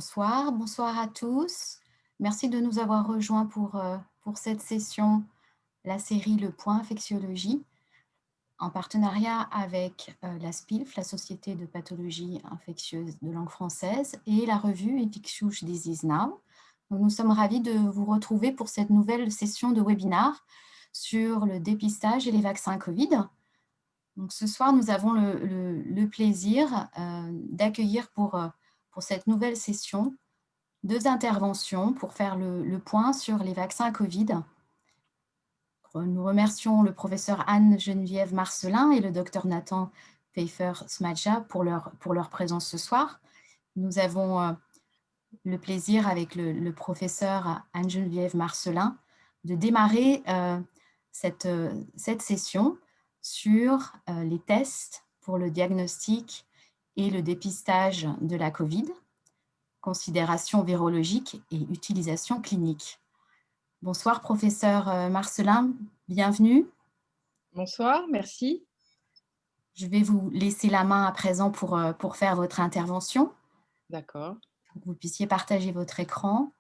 Bonsoir, bonsoir à tous. Merci de nous avoir rejoints pour cette session, la série Le Point Infectiologie, en partenariat avec la SPILF, la Société de pathologie infectieuse de langue française, et la revue Infectious Disease Now. Donc, nous sommes ravis de vous retrouver pour cette nouvelle session de webinaire sur le dépistage et les vaccins Covid. Donc, ce soir, nous avons le plaisir d'accueillir pour cette nouvelle session deux interventions pour faire le point sur les vaccins Covid. Nous remercions le professeur Anne-Geneviève Marcelin et le docteur Nathan Pfeiffer-Smadja pour leur présence ce soir. Nous avons le plaisir avec le professeur Anne-Geneviève Marcelin de démarrer cette session sur les tests pour le diagnostic et le dépistage de la Covid, considérations virologiques et utilisation clinique. Bonsoir, professeur Marcelin, bienvenue. Bonsoir, merci. Je vais vous laisser la main à présent pour faire votre intervention, D'accord. pour que vous puissiez partager votre écran.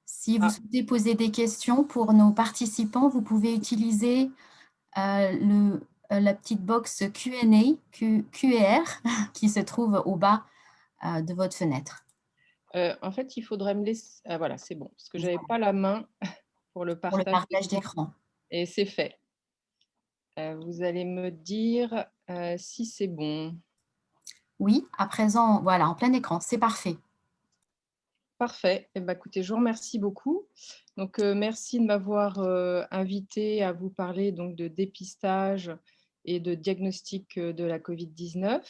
Si vous Ah, souhaitez poser des questions pour nos participants, vous pouvez utiliser la petite box Q&A, QR, qui se trouve au bas de votre fenêtre. en fait, il faudrait me laisser ah voilà, c'est bon, parce que j'avais Voilà, pas la main pour le pour le partage partage d'écran d'écran. et c'est fait. Vous allez me dire, si c'est bon. Oui, à présent, voilà, en plein écran, c'est parfait. Parfait. Eh ben, écoutez, je vous remercie beaucoup. Donc, merci de m'avoir, invitée à vous parler donc de dépistage et de diagnostic, de la COVID-19.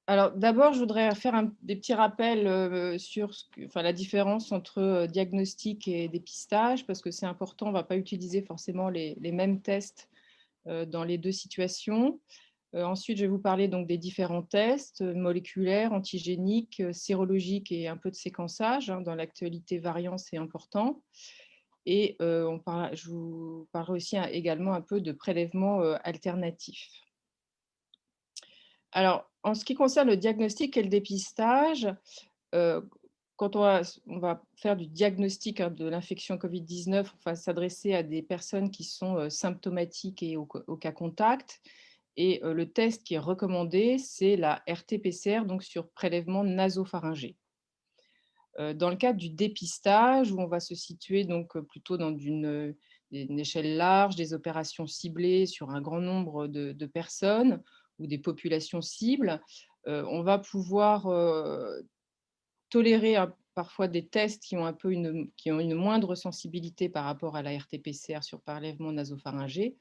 Alors d'abord, je voudrais faire des petits rappels, sur la différence entre, diagnostic et dépistage parce que c'est important. On ne va pas utiliser forcément les mêmes tests, dans les 2 situations. Ensuite, je vais vous parler donc des différents tests, moléculaires, antigéniques, sérologiques et un peu de séquençage, hein. Dans l'actualité, variant, c'est important et je vous parlerai aussi, hein, également un peu de prélèvements, alternatifs. Alors, en ce qui concerne le diagnostic et le dépistage, heu, quand on va faire du diagnostic, hein, de l'infection Covid-19, on va s'adresser à des personnes qui sont, symptomatiques et au cas contact et le test qui est recommandé, c'est la RT-PCR, donc sur prélèvement nasopharyngé. Dans le cadre du dépistage où on va se situer donc, plutôt dans une échelle large, des opérations ciblées sur un grand nombre de personnes ou des populations cibles, on va pouvoir, tolérer parfois des tests qui ont une moindre sensibilité par rapport à la RT-PCR sur prélèvement nasopharyngé,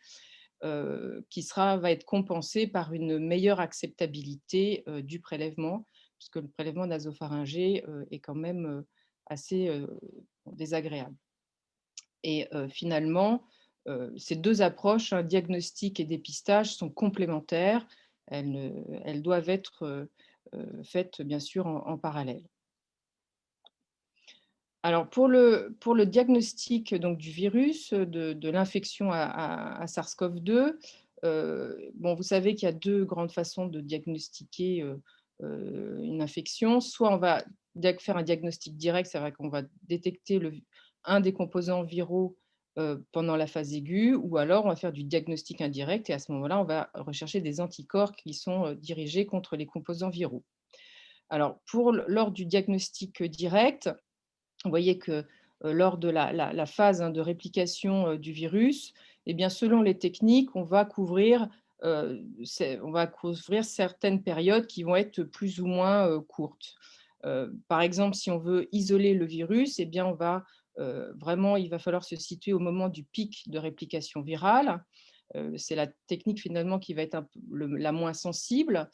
va être compensée par une meilleure acceptabilité, du prélèvement, puisque le prélèvement nasopharyngé, est quand même, assez, désagréable et finalement, ces 2 approches, hein, diagnostic et dépistage sont complémentaires. Elles doivent être, faites bien sûr en parallèle. Alors pour le diagnostic donc du virus, de l'infection à SARS-CoV-2, bon, vous savez qu'il y a 2 grandes façons de diagnostiquer, une infection. Soit on va faire un diagnostic direct, c'est vrai qu'on va détecter un des composants viraux, pendant la phase aiguë, ou alors on va faire du diagnostic indirect et à ce moment-là, on va rechercher des anticorps qui sont, dirigés contre les composants viraux. Alors lors du diagnostic, direct, vous voyez que, lors de la phase, hein, de réplication, du virus, eh bien, selon les techniques, on va couvrir certaines périodes qui vont être plus ou moins, courtes. Par exemple, si on veut isoler le virus, eh bien, il va falloir se situer au moment du pic de réplication virale. C'est la technique finalement qui va être la moins sensible.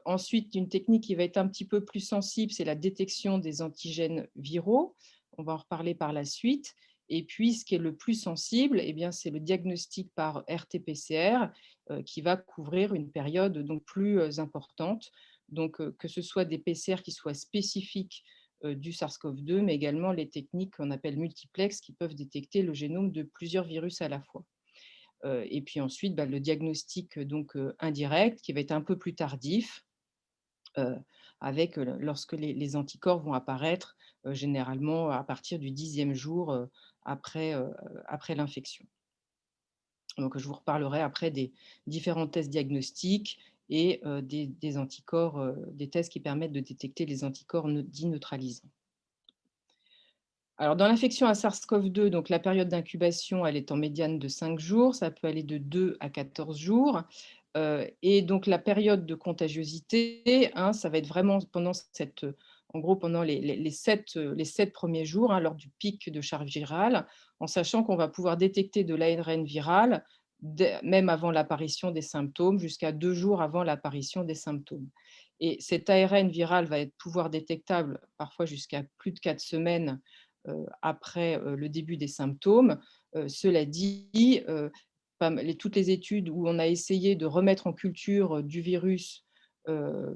Ensuite, une technique qui va être un petit peu plus sensible, c'est la détection des antigènes viraux. On va en reparler par la suite. Et puis, ce qui est le plus sensible, eh bien, c'est le diagnostic par RT-PCR, qui va couvrir une période donc plus, importante. Donc, que ce soit des PCR qui soient spécifiques, du SARS-CoV-2, mais également les techniques qu'on appelle multiplex qui peuvent détecter le génome de plusieurs virus à la fois. Et puis ensuite, le diagnostic, donc indirect qui va être un peu plus tardif, euh, lorsque les anticorps vont apparaître, généralement à partir du 10e jour après l'infection. Donc, je vous reparlerai après des différents tests diagnostiques et des anticorps, des tests qui permettent de détecter les anticorps dits neutralisants. Alors, dans l'infection à SARS-CoV-2, donc la période d'incubation, elle est en médiane de 5 jours. Ça peut aller de 2 à 14 jours. Et donc, la période de contagiosité, hein, ça va être vraiment pendant en gros, pendant les 7 premiers jours, hein, lors du pic de charge virale, en sachant qu'on va pouvoir détecter de l'ARN viral même avant l'apparition des symptômes, jusqu'à 2 jours avant l'apparition des symptômes. Et cet ARN viral va être pouvoir détectable parfois jusqu'à plus de 4 semaines après le début des symptômes. Cela dit, toutes les études où on a essayé de remettre en culture du virus à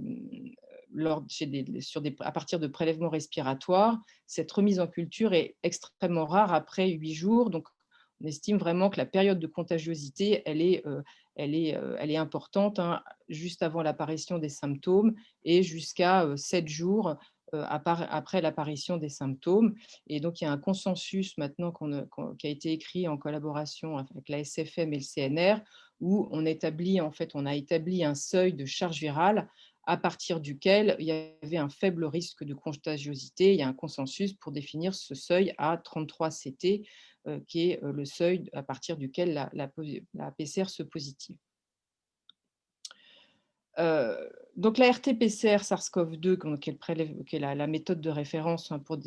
partir de prélèvements respiratoires, cette remise en culture est extrêmement rare après 8 jours. Donc, on estime vraiment que la période de contagiosité, elle est importante, hein, juste avant l'apparition des symptômes et jusqu'à 7 jours après l'apparition des symptômes. Et donc, il y a un consensus maintenant qui a été écrit en collaboration avec la SFM et le CNR, où on a établi un seuil de charge virale à partir duquel il y avait un faible risque de contagiosité. Il y a un consensus pour définir ce seuil à 33 CT, qui est le seuil à partir duquel la PCR se positive. Donc la RT-PCR SARS-CoV-2, qui est la méthode de référence, hein, pour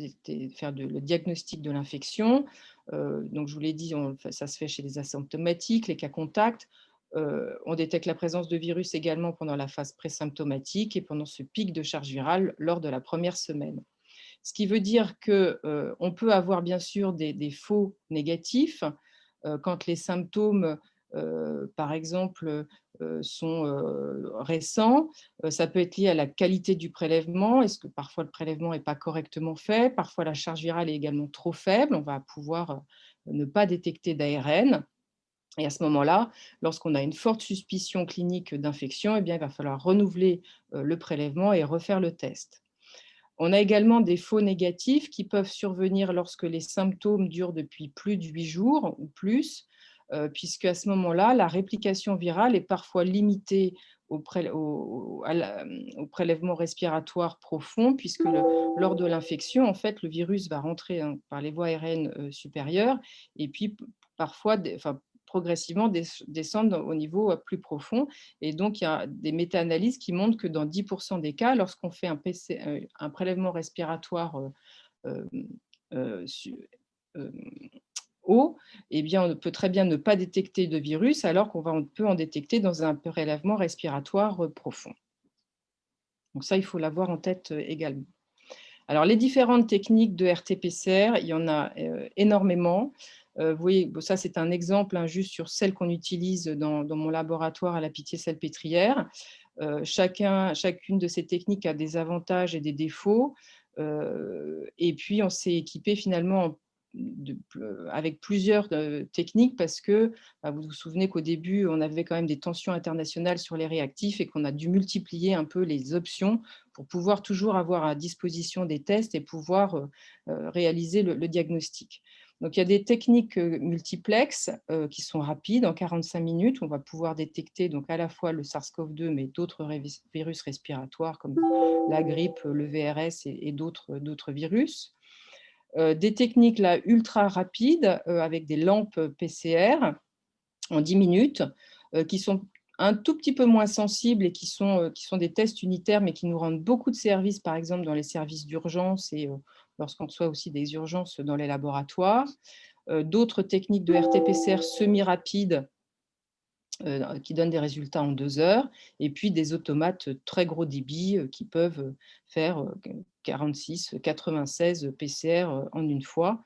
faire le diagnostic de l'infection. Donc je vous l'ai dit, ça se fait chez les asymptomatiques, les cas contacts. On détecte la présence de virus également pendant la phase présymptomatique et pendant ce pic de charge virale lors de la première semaine. Ce qui veut dire qu'on peut avoir bien sûr des faux négatifs quand les symptômes, par exemple, sont récents. Ça peut être lié à la qualité du prélèvement. Est-ce que parfois le prélèvement n'est pas correctement fait? Parfois la charge virale est également trop faible. On va pouvoir ne pas détecter d'ARN. Et à ce moment-là, lorsqu'on a une forte suspicion clinique d'infection, eh bien, il va falloir renouveler le prélèvement et refaire le test. On a également des faux négatifs qui peuvent survenir lorsque les symptômes durent depuis plus de 8 jours ou plus, puisque à ce moment-là, la réplication virale est parfois limitée au prélèvement respiratoire profond, puisque lors de l'infection, en fait, le virus va rentrer, hein, par les voies aériennes supérieures et puis parfois, progressivement descendre au niveau plus profond. Et donc, il y a des méta-analyses qui montrent que dans 10% des cas, lorsqu'on fait un prélèvement respiratoire euh, euh, euh, haut, eh bien, on peut très bien ne pas détecter de virus, alors on peut en détecter dans un prélèvement respiratoire profond. Donc ça, il faut l'avoir en tête également. Alors, les différentes techniques de RT-PCR, il y en a énormément. Vous voyez, ça, c'est un exemple, hein, juste sur celles qu'on utilise dans mon laboratoire à la Pitié-Salpêtrière. Chacune de ces techniques a des avantages et des défauts. Et puis, on s'est équipé finalement avec plusieurs techniques parce que vous vous souvenez qu'au début, on avait quand même des tensions internationales sur les réactifs et qu'on a dû multiplier un peu les options pour pouvoir toujours avoir à disposition des tests et pouvoir réaliser le diagnostic. Donc, il y a des techniques multiplex qui sont rapides, en 45 minutes. On va pouvoir détecter donc à la fois le SARS-CoV-2, mais d'autres virus respiratoires comme la grippe, le VRS et d'autres virus. Des techniques là, ultra rapides avec des lampes PCR en 10 minutes qui sont un tout petit peu moins sensibles et qui sont des tests unitaires, mais qui nous rendent beaucoup de services, par exemple dans les services d'urgence et lorsqu'on reçoit aussi des urgences dans les laboratoires. D'autres techniques de RT-PCR semi-rapides qui donnent des résultats en 2 heures, et puis des automates très gros débit qui peuvent faire 46, 96 PCR en une fois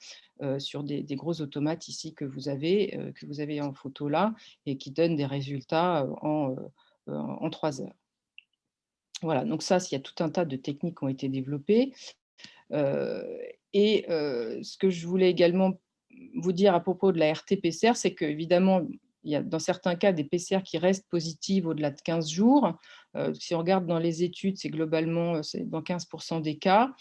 sur des gros automates ici que vous avez en photo là, et qui donnent des résultats en 3 heures. Voilà, donc ça, il y a tout un tas de techniques qui ont été développées. Ce que je voulais également vous dire à propos de la RT-PCR, c'est qu'évidemment, il y a dans certains cas des PCR qui restent positives au-delà de 15 jours. Si on regarde dans les études, c'est globalement, c'est dans 15% des cas.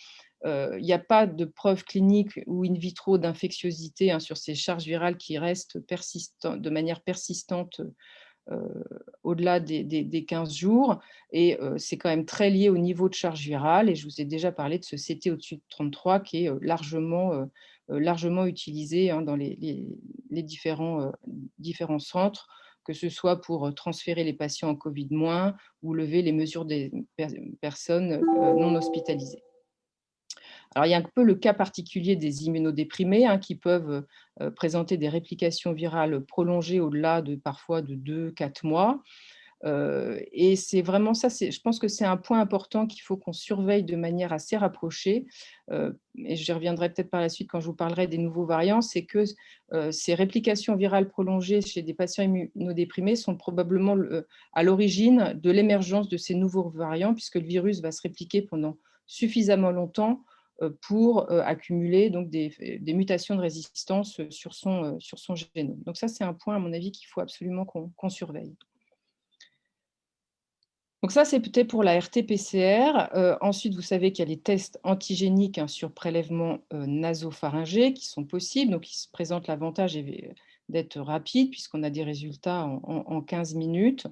Il n'y a pas de preuve clinique ou in vitro d'infectiosité, hein, sur ces charges virales qui restent de manière persistante au-delà des 15 jours. Et c'est quand même très lié au niveau de charge virale. Et je vous ai déjà parlé de ce CT au-dessus de 33 qui est largement utilisé, hein, dans les différents centres, que ce soit pour transférer les patients en Covid- ou lever les mesures des personnes non hospitalisées. Alors, il y a un peu le cas particulier des immunodéprimés, hein, qui peuvent présenter des réplications virales prolongées au-delà de parfois de 2 4 mois. Et c'est vraiment ça, je pense que c'est un point important qu'il faut qu'on surveille de manière assez rapprochée. Et j'y reviendrai peut-être par la suite quand je vous parlerai des nouveaux variants, c'est que ces réplications virales prolongées chez des patients immunodéprimés sont probablement à l'origine de l'émergence de ces nouveaux variants, puisque le virus va se répliquer pendant suffisamment longtemps pour accumuler donc des mutations de résistance sur son génome. Donc ça, c'est un point, à mon avis, qu'il faut absolument qu'on surveille. Donc ça, c'est peut-être pour la RT-PCR. Ensuite, vous savez qu'il y a les tests antigéniques, hein, sur prélèvement nasopharyngé qui sont possibles. Donc, ils se présentent l'avantage d'être rapides puisqu'on a des résultats en 15 minutes.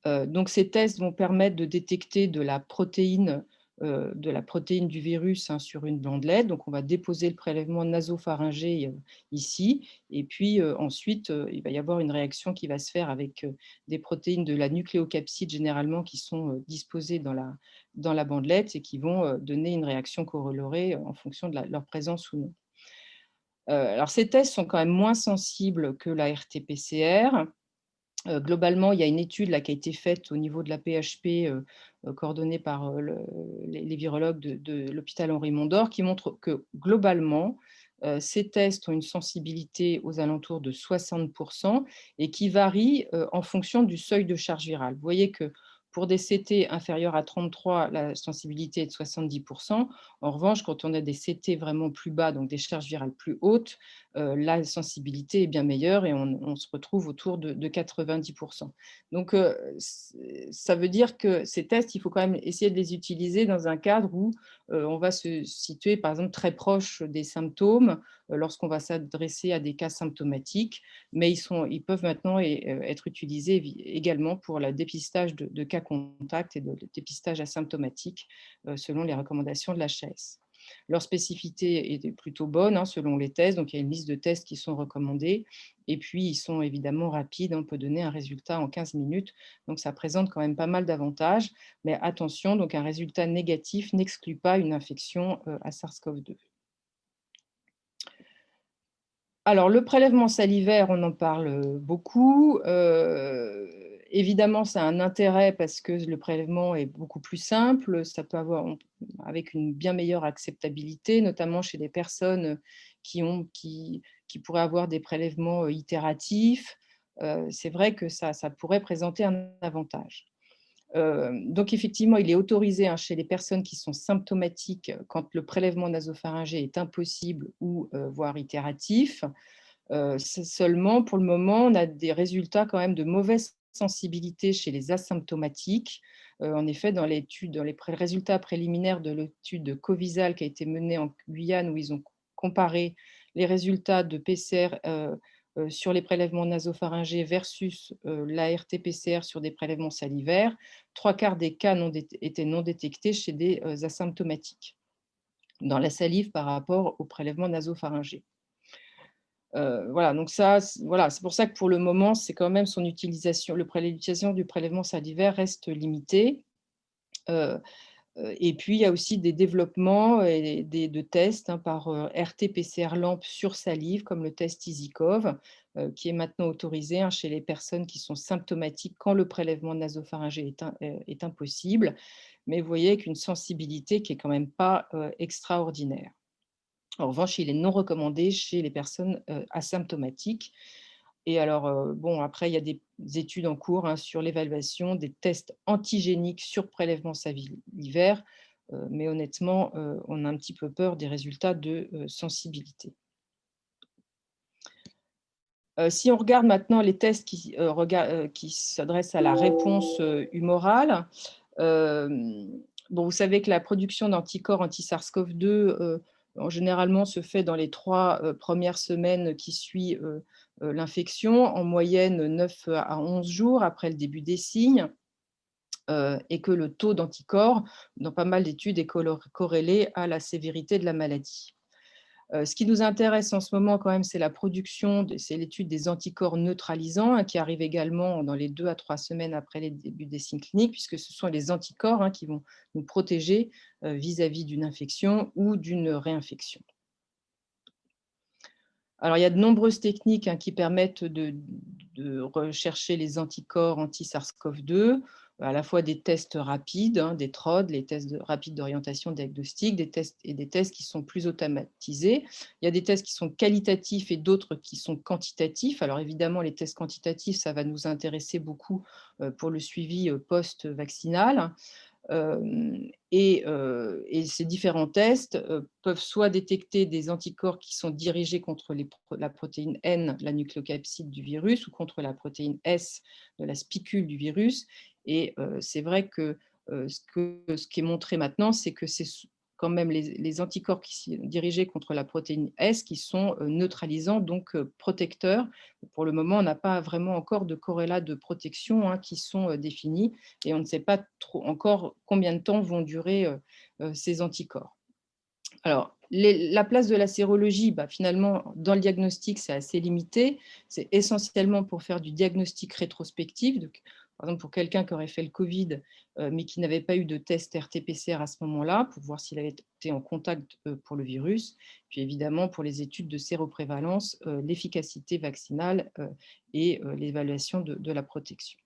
Donc ces tests vont permettre de détecter de la protéine du virus, hein, sur une bandelette. Donc on va déposer le prélèvement nasopharyngé ici, et puis ensuite il va y avoir une réaction qui va se faire avec des protéines de la nucléocapside généralement qui sont disposées dans la bandelette et qui vont donner une réaction corrélorée en fonction de leur présence ou non. Alors ces tests sont quand même moins sensibles que la RT-PCR. Globalement, il y a une étude là qui a été faite au niveau de la PHP, coordonnée par les virologues de l'hôpital Henri Mondor, qui montre que globalement, ces tests ont une sensibilité aux alentours de 60% et qui varie en fonction du seuil de charge virale. Vous voyez que pour des CT inférieurs à 33, la sensibilité est de 70%. En revanche, quand on a des CT vraiment plus bas, donc des charges virales plus hautes, la sensibilité est bien meilleure et on se retrouve autour de 90%. Donc, ça veut dire que ces tests, il faut quand même essayer de les utiliser dans un cadre où on va se situer, par exemple, très proche des symptômes lorsqu'on va s'adresser à des cas symptomatiques, mais ils peuvent maintenant être utilisés également pour le dépistage de cas contacts et de dépistage asymptomatique selon les recommandations de l'HAS. Leur spécificité est plutôt bonne, hein, selon les tests. Donc, il y a une liste de tests qui sont recommandés. Et puis, ils sont évidemment rapides. On peut donner un résultat en 15 minutes. Donc, ça présente quand même pas mal d'avantages. Mais attention, donc un résultat négatif n'exclut pas une infection à SARS-CoV-2. Alors, le prélèvement salivaire, on en parle beaucoup. Évidemment, ça a un intérêt parce que le prélèvement est beaucoup plus simple. Ça peut avoir, avec une bien meilleure acceptabilité, notamment chez des personnes qui pourraient avoir des prélèvements itératifs. C'est vrai que ça pourrait présenter un avantage. Donc effectivement, il est autorisé, hein, chez les personnes qui sont symptomatiques quand le prélèvement nasopharyngé est impossible ou voire itératif. Seulement, pour le moment, on a des résultats quand même de mauvaise sensibilité chez les asymptomatiques. En effet, dans les résultats préliminaires de l'étude Covisal qui a été menée en Guyane, où ils ont comparé les résultats de PCR sur les prélèvements nasopharyngés versus la RT-PCR sur des prélèvements salivaires, 3/4 des cas étaient non détectés chez des asymptomatiques dans la salive par rapport aux prélèvements nasopharyngés. Voilà, donc ça, voilà, c'est pour ça que pour le moment, c'est quand même l'utilisation du prélèvement salivaire reste limitée. Et puis, il y a aussi des développements et de tests, hein, par RT-PCR LAMP sur salive, comme le test EasyCov, qui est maintenant autorisé, hein, chez les personnes qui sont symptomatiques quand le prélèvement nasopharyngé est impossible. Mais vous voyez qu'une sensibilité qui est quand même pas extraordinaire. En revanche, il est non recommandé chez les personnes asymptomatiques. Et alors, bon, après, il y a des études en cours, hein, sur l'évaluation des tests antigéniques sur prélèvement salivaire, mais honnêtement, on a un petit peu peur des résultats de sensibilité. Si on regarde maintenant les tests qui s'adressent à la réponse humorale, bon, vous savez que la production d'anticorps anti-SARS-CoV-2, généralement se fait dans les 3 premières semaines qui suivent l'infection, en moyenne 9 à 11 jours après le début des signes, et que le taux d'anticorps, dans pas mal d'études, est corrélé à la sévérité de la maladie. Ce qui nous intéresse en ce moment quand même, c'est la production, c'est l'étude des anticorps neutralisants, hein, qui arrive également dans les 2 à 3 semaines après les débuts des signes cliniques, puisque ce sont les anticorps, hein, qui vont nous protéger vis-à-vis d'une infection ou d'une réinfection. Alors, il y a de nombreuses techniques, hein, qui permettent de rechercher les anticorps anti-SARS-CoV-2, à la fois des tests rapides, hein, des TROD, les tests rapides d'orientation diagnostique, des tests qui sont plus automatisés. Il y a des tests qui sont qualitatifs et d'autres qui sont quantitatifs. Alors évidemment, les tests quantitatifs, ça va nous intéresser beaucoup pour le suivi post-vaccinal. Et ces différents tests peuvent soit détecter des anticorps qui sont dirigés contre la protéine N, la nucléocapside du virus, ou contre la protéine S de la spicule du virus. Et c'est vrai que ce qui est montré maintenant, c'est que c'est quand même les anticorps qui sont dirigés contre la protéine S qui sont neutralisants, donc protecteurs. Pour le moment, on n'a pas vraiment encore de corrélats de protection, hein, qui sont définis, et on ne sait pas trop encore combien de temps vont durer ces anticorps. Alors, la place de la sérologie, bah, finalement, dans le diagnostic, c'est assez limité. C'est essentiellement pour faire du diagnostic rétrospectif. Donc, par exemple, pour quelqu'un qui aurait fait le Covid, mais qui n'avait pas eu de test RT-PCR à ce moment-là, pour voir s'il avait été en contact pour le virus. Puis évidemment, pour les études de séroprévalence, l'efficacité vaccinale et l'évaluation de la protection.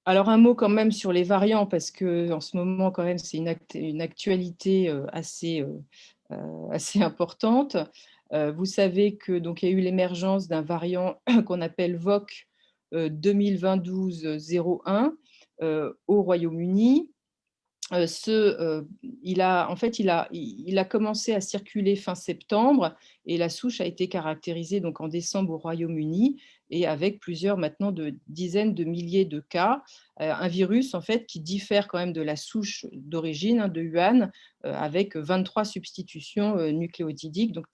Alors un mot quand même sur les variants, parce qu'en ce moment, quand même, c'est une actualité assez importante. Vous savez que donc il y a eu l'émergence d'un variant qu'on appelle VOC 2022-01 au Royaume-Uni. Il a commencé à circuler fin septembre, et la souche a été caractérisée donc en décembre au Royaume-Uni, et avec plusieurs maintenant de dizaines de milliers de cas. Un virus en fait qui diffère quand même de la souche d'origine, hein, de Wuhan, avec 23 substitutions nucléotidiques, donc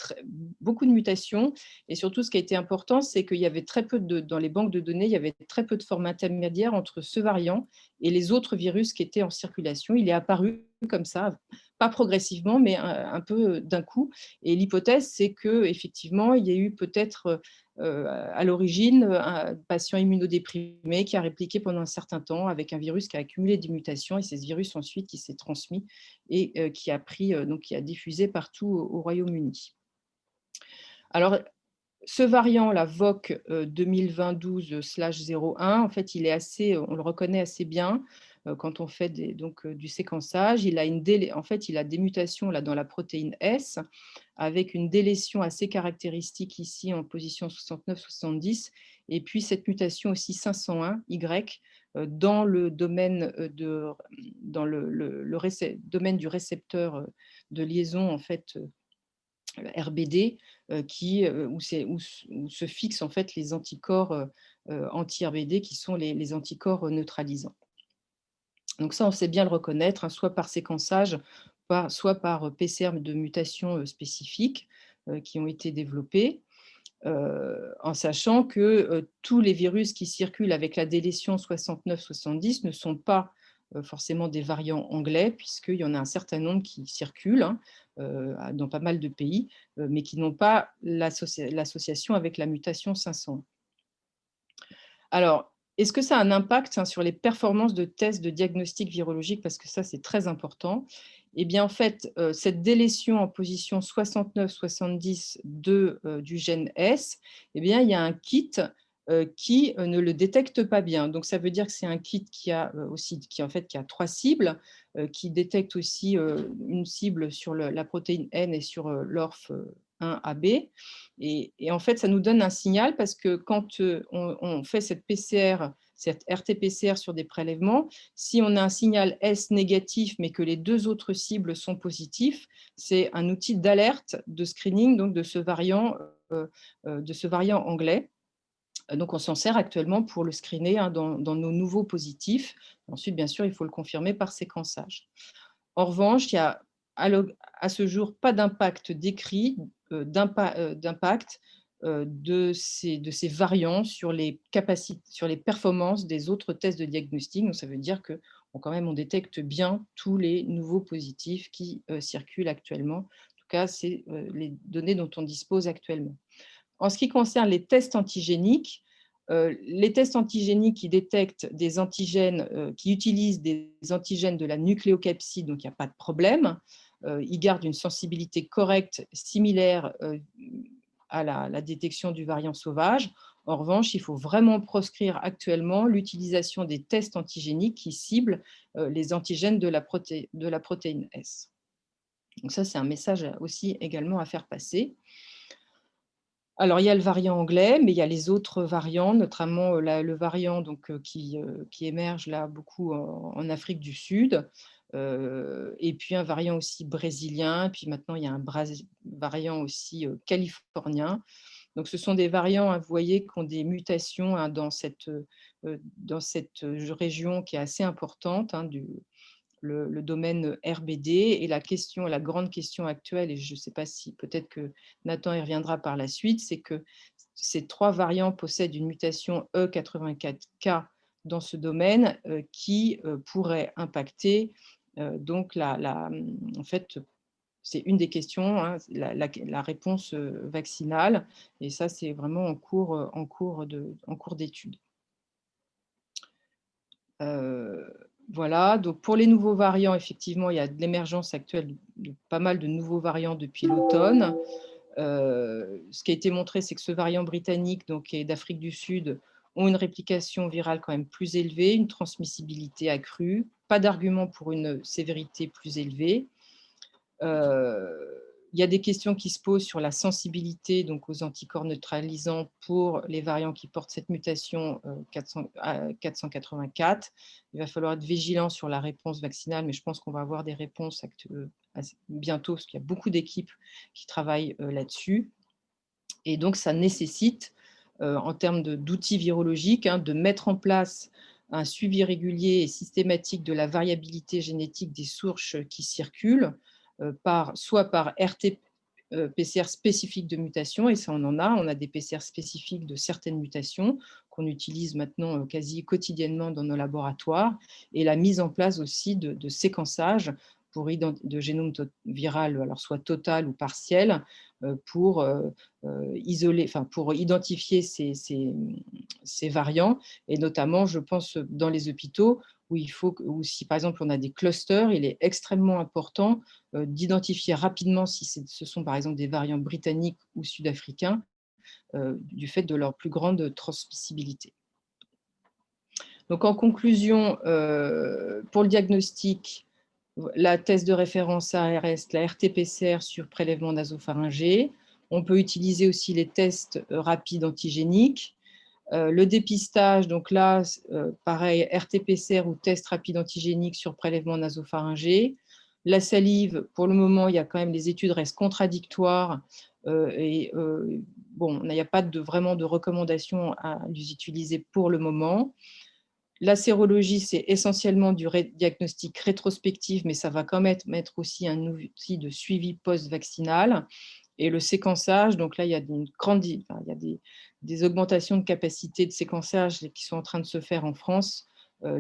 beaucoup de mutations. Et surtout, ce qui a été important, c'est qu'il y avait très peu dans les banques de données, il y avait très peu de formes intermédiaires entre ce variant et les autres virus qui étaient en circulation. Il est apparu comme ça, pas progressivement, mais un peu d'un coup. Et l'hypothèse, c'est qu'effectivement, il y a eu peut-être à l'origine un patient immunodéprimé qui a répliqué pendant un certain temps avec un virus qui a accumulé des mutations, et c'est ce virus ensuite qui s'est transmis et qui a diffusé partout au Royaume-Uni. Alors, ce variant, la VOC 2020-12/01, en fait, on le reconnaît assez bien quand on fait du séquençage. En fait, il a des mutations là, dans la protéine S, avec une délétion assez caractéristique ici en position 69-70, et puis cette mutation aussi 501Y dans le domaine, domaine du récepteur de liaison en fait, RBD, où se fixent en fait les anticorps anti-RBD qui sont les anticorps neutralisants. Donc ça, on sait bien le reconnaître, hein, soit par séquençage, soit par PCR de mutations spécifiques qui ont été développées, en sachant que tous les virus qui circulent avec la délétion 69-70 ne sont pas forcément des variants anglais, puisqu'il y en a un certain nombre qui circulent, hein, dans pas mal de pays, mais qui n'ont pas l'association avec la mutation 500. Alors, est-ce que ça a un impact, hein, sur les performances de tests de diagnostic virologique? Parce que ça, c'est très important. Eh bien, en fait, cette délétion en position 69-70 du gène S, eh bien, il y a un kit qui ne le détecte pas bien. Donc, ça veut dire que c'est un kit qui a qui a 3 cibles, qui détecte aussi une cible sur la protéine N et sur l'ORF 1AB. Et en fait, ça nous donne un signal, parce que quand on fait cette RT-PCR sur des prélèvements, si on a un signal S négatif, mais que les 2 autres cibles sont positifs, c'est un outil d'alerte de screening donc de ce variant de ce variant anglais. Donc, on s'en sert actuellement pour le screener dans nos nouveaux positifs. Ensuite, bien sûr, il faut le confirmer par séquençage. En revanche, il y a à ce jour pas d'impact décrit, d'impact de ces variants sur les capacités, sur les performances des autres tests de diagnostic. Donc, ça veut dire qu'on quand même, on détecte bien tous les nouveaux positifs qui circulent actuellement. En tout cas, c'est les données dont on dispose actuellement. En ce qui concerne les tests antigéniques qui détectent des antigènes, qui utilisent des antigènes de la nucléocapside, donc il n'y a pas de problème. Ils gardent une sensibilité correcte, similaire à la détection du variant sauvage. En revanche, il faut vraiment proscrire actuellement l'utilisation des tests antigéniques qui ciblent les antigènes de la protéine S. Donc ça, c'est un message aussi également à faire passer. Alors, il y a le variant anglais, mais il y a les autres variants, notamment le variant qui émerge là beaucoup en Afrique du Sud, et puis un variant aussi brésilien, puis maintenant il y a un variant aussi californien. Donc, ce sont des variants, vous voyez, qui ont des mutations dans cette région qui est assez importante, le domaine RBD. Et la grande question actuelle, et je ne sais pas si peut-être que Nathan y reviendra par la suite, c'est que ces 3 variants possèdent une mutation E84K dans ce domaine qui pourrait impacter donc en fait, c'est une des questions, la réponse vaccinale, et ça c'est vraiment en cours d'étude. Voilà, donc pour les nouveaux variants, effectivement, il y a de l'émergence actuelle de pas mal de nouveaux variants depuis l'automne. Ce qui a été montré, c'est que ce variant britannique, donc, et d'Afrique du Sud, ont une réplication virale quand même plus élevée, une transmissibilité accrue, pas d'argument pour une sévérité plus élevée. Il y a des questions qui se posent sur la sensibilité donc, aux anticorps neutralisants pour les variants qui portent cette mutation 484. Il va falloir être vigilant sur la réponse vaccinale, mais je pense qu'on va avoir des réponses bientôt, parce qu'il y a beaucoup d'équipes qui travaillent là-dessus. Et donc, ça nécessite, en termes d'outils virologiques, de mettre en place un suivi régulier et systématique de la variabilité génétique des souches qui circulent, soit par RT-PCR spécifique de mutation, et ça on a des PCR spécifiques de certaines mutations qu'on utilise maintenant quasi quotidiennement dans nos laboratoires, et la mise en place aussi de séquençage de génome viral, alors soit total ou partiel, pour identifier ces variants, et notamment, je pense, dans les hôpitaux, où si par exemple on a des clusters, il est extrêmement important d'identifier rapidement si ce sont par exemple des variants britanniques ou sud-africains, du fait de leur plus grande transmissibilité. Donc en conclusion, pour le diagnostic, la thèse de référence ARS, la RT-PCR sur prélèvement nasopharyngé. On peut utiliser aussi les tests rapides antigéniques. Le dépistage, donc là, pareil, RT-PCR ou test rapide antigénique sur prélèvement nasopharyngé. La salive, pour le moment, il y a quand même, les études restent contradictoires bon, il n'y a pas vraiment de recommandation à les utiliser pour le moment. La sérologie, c'est essentiellement du diagnostic rétrospectif, mais ça va quand même être aussi un outil de suivi post-vaccinal. Et le séquençage, donc là, il y a des augmentations de capacité de séquençage qui sont en train de se faire en France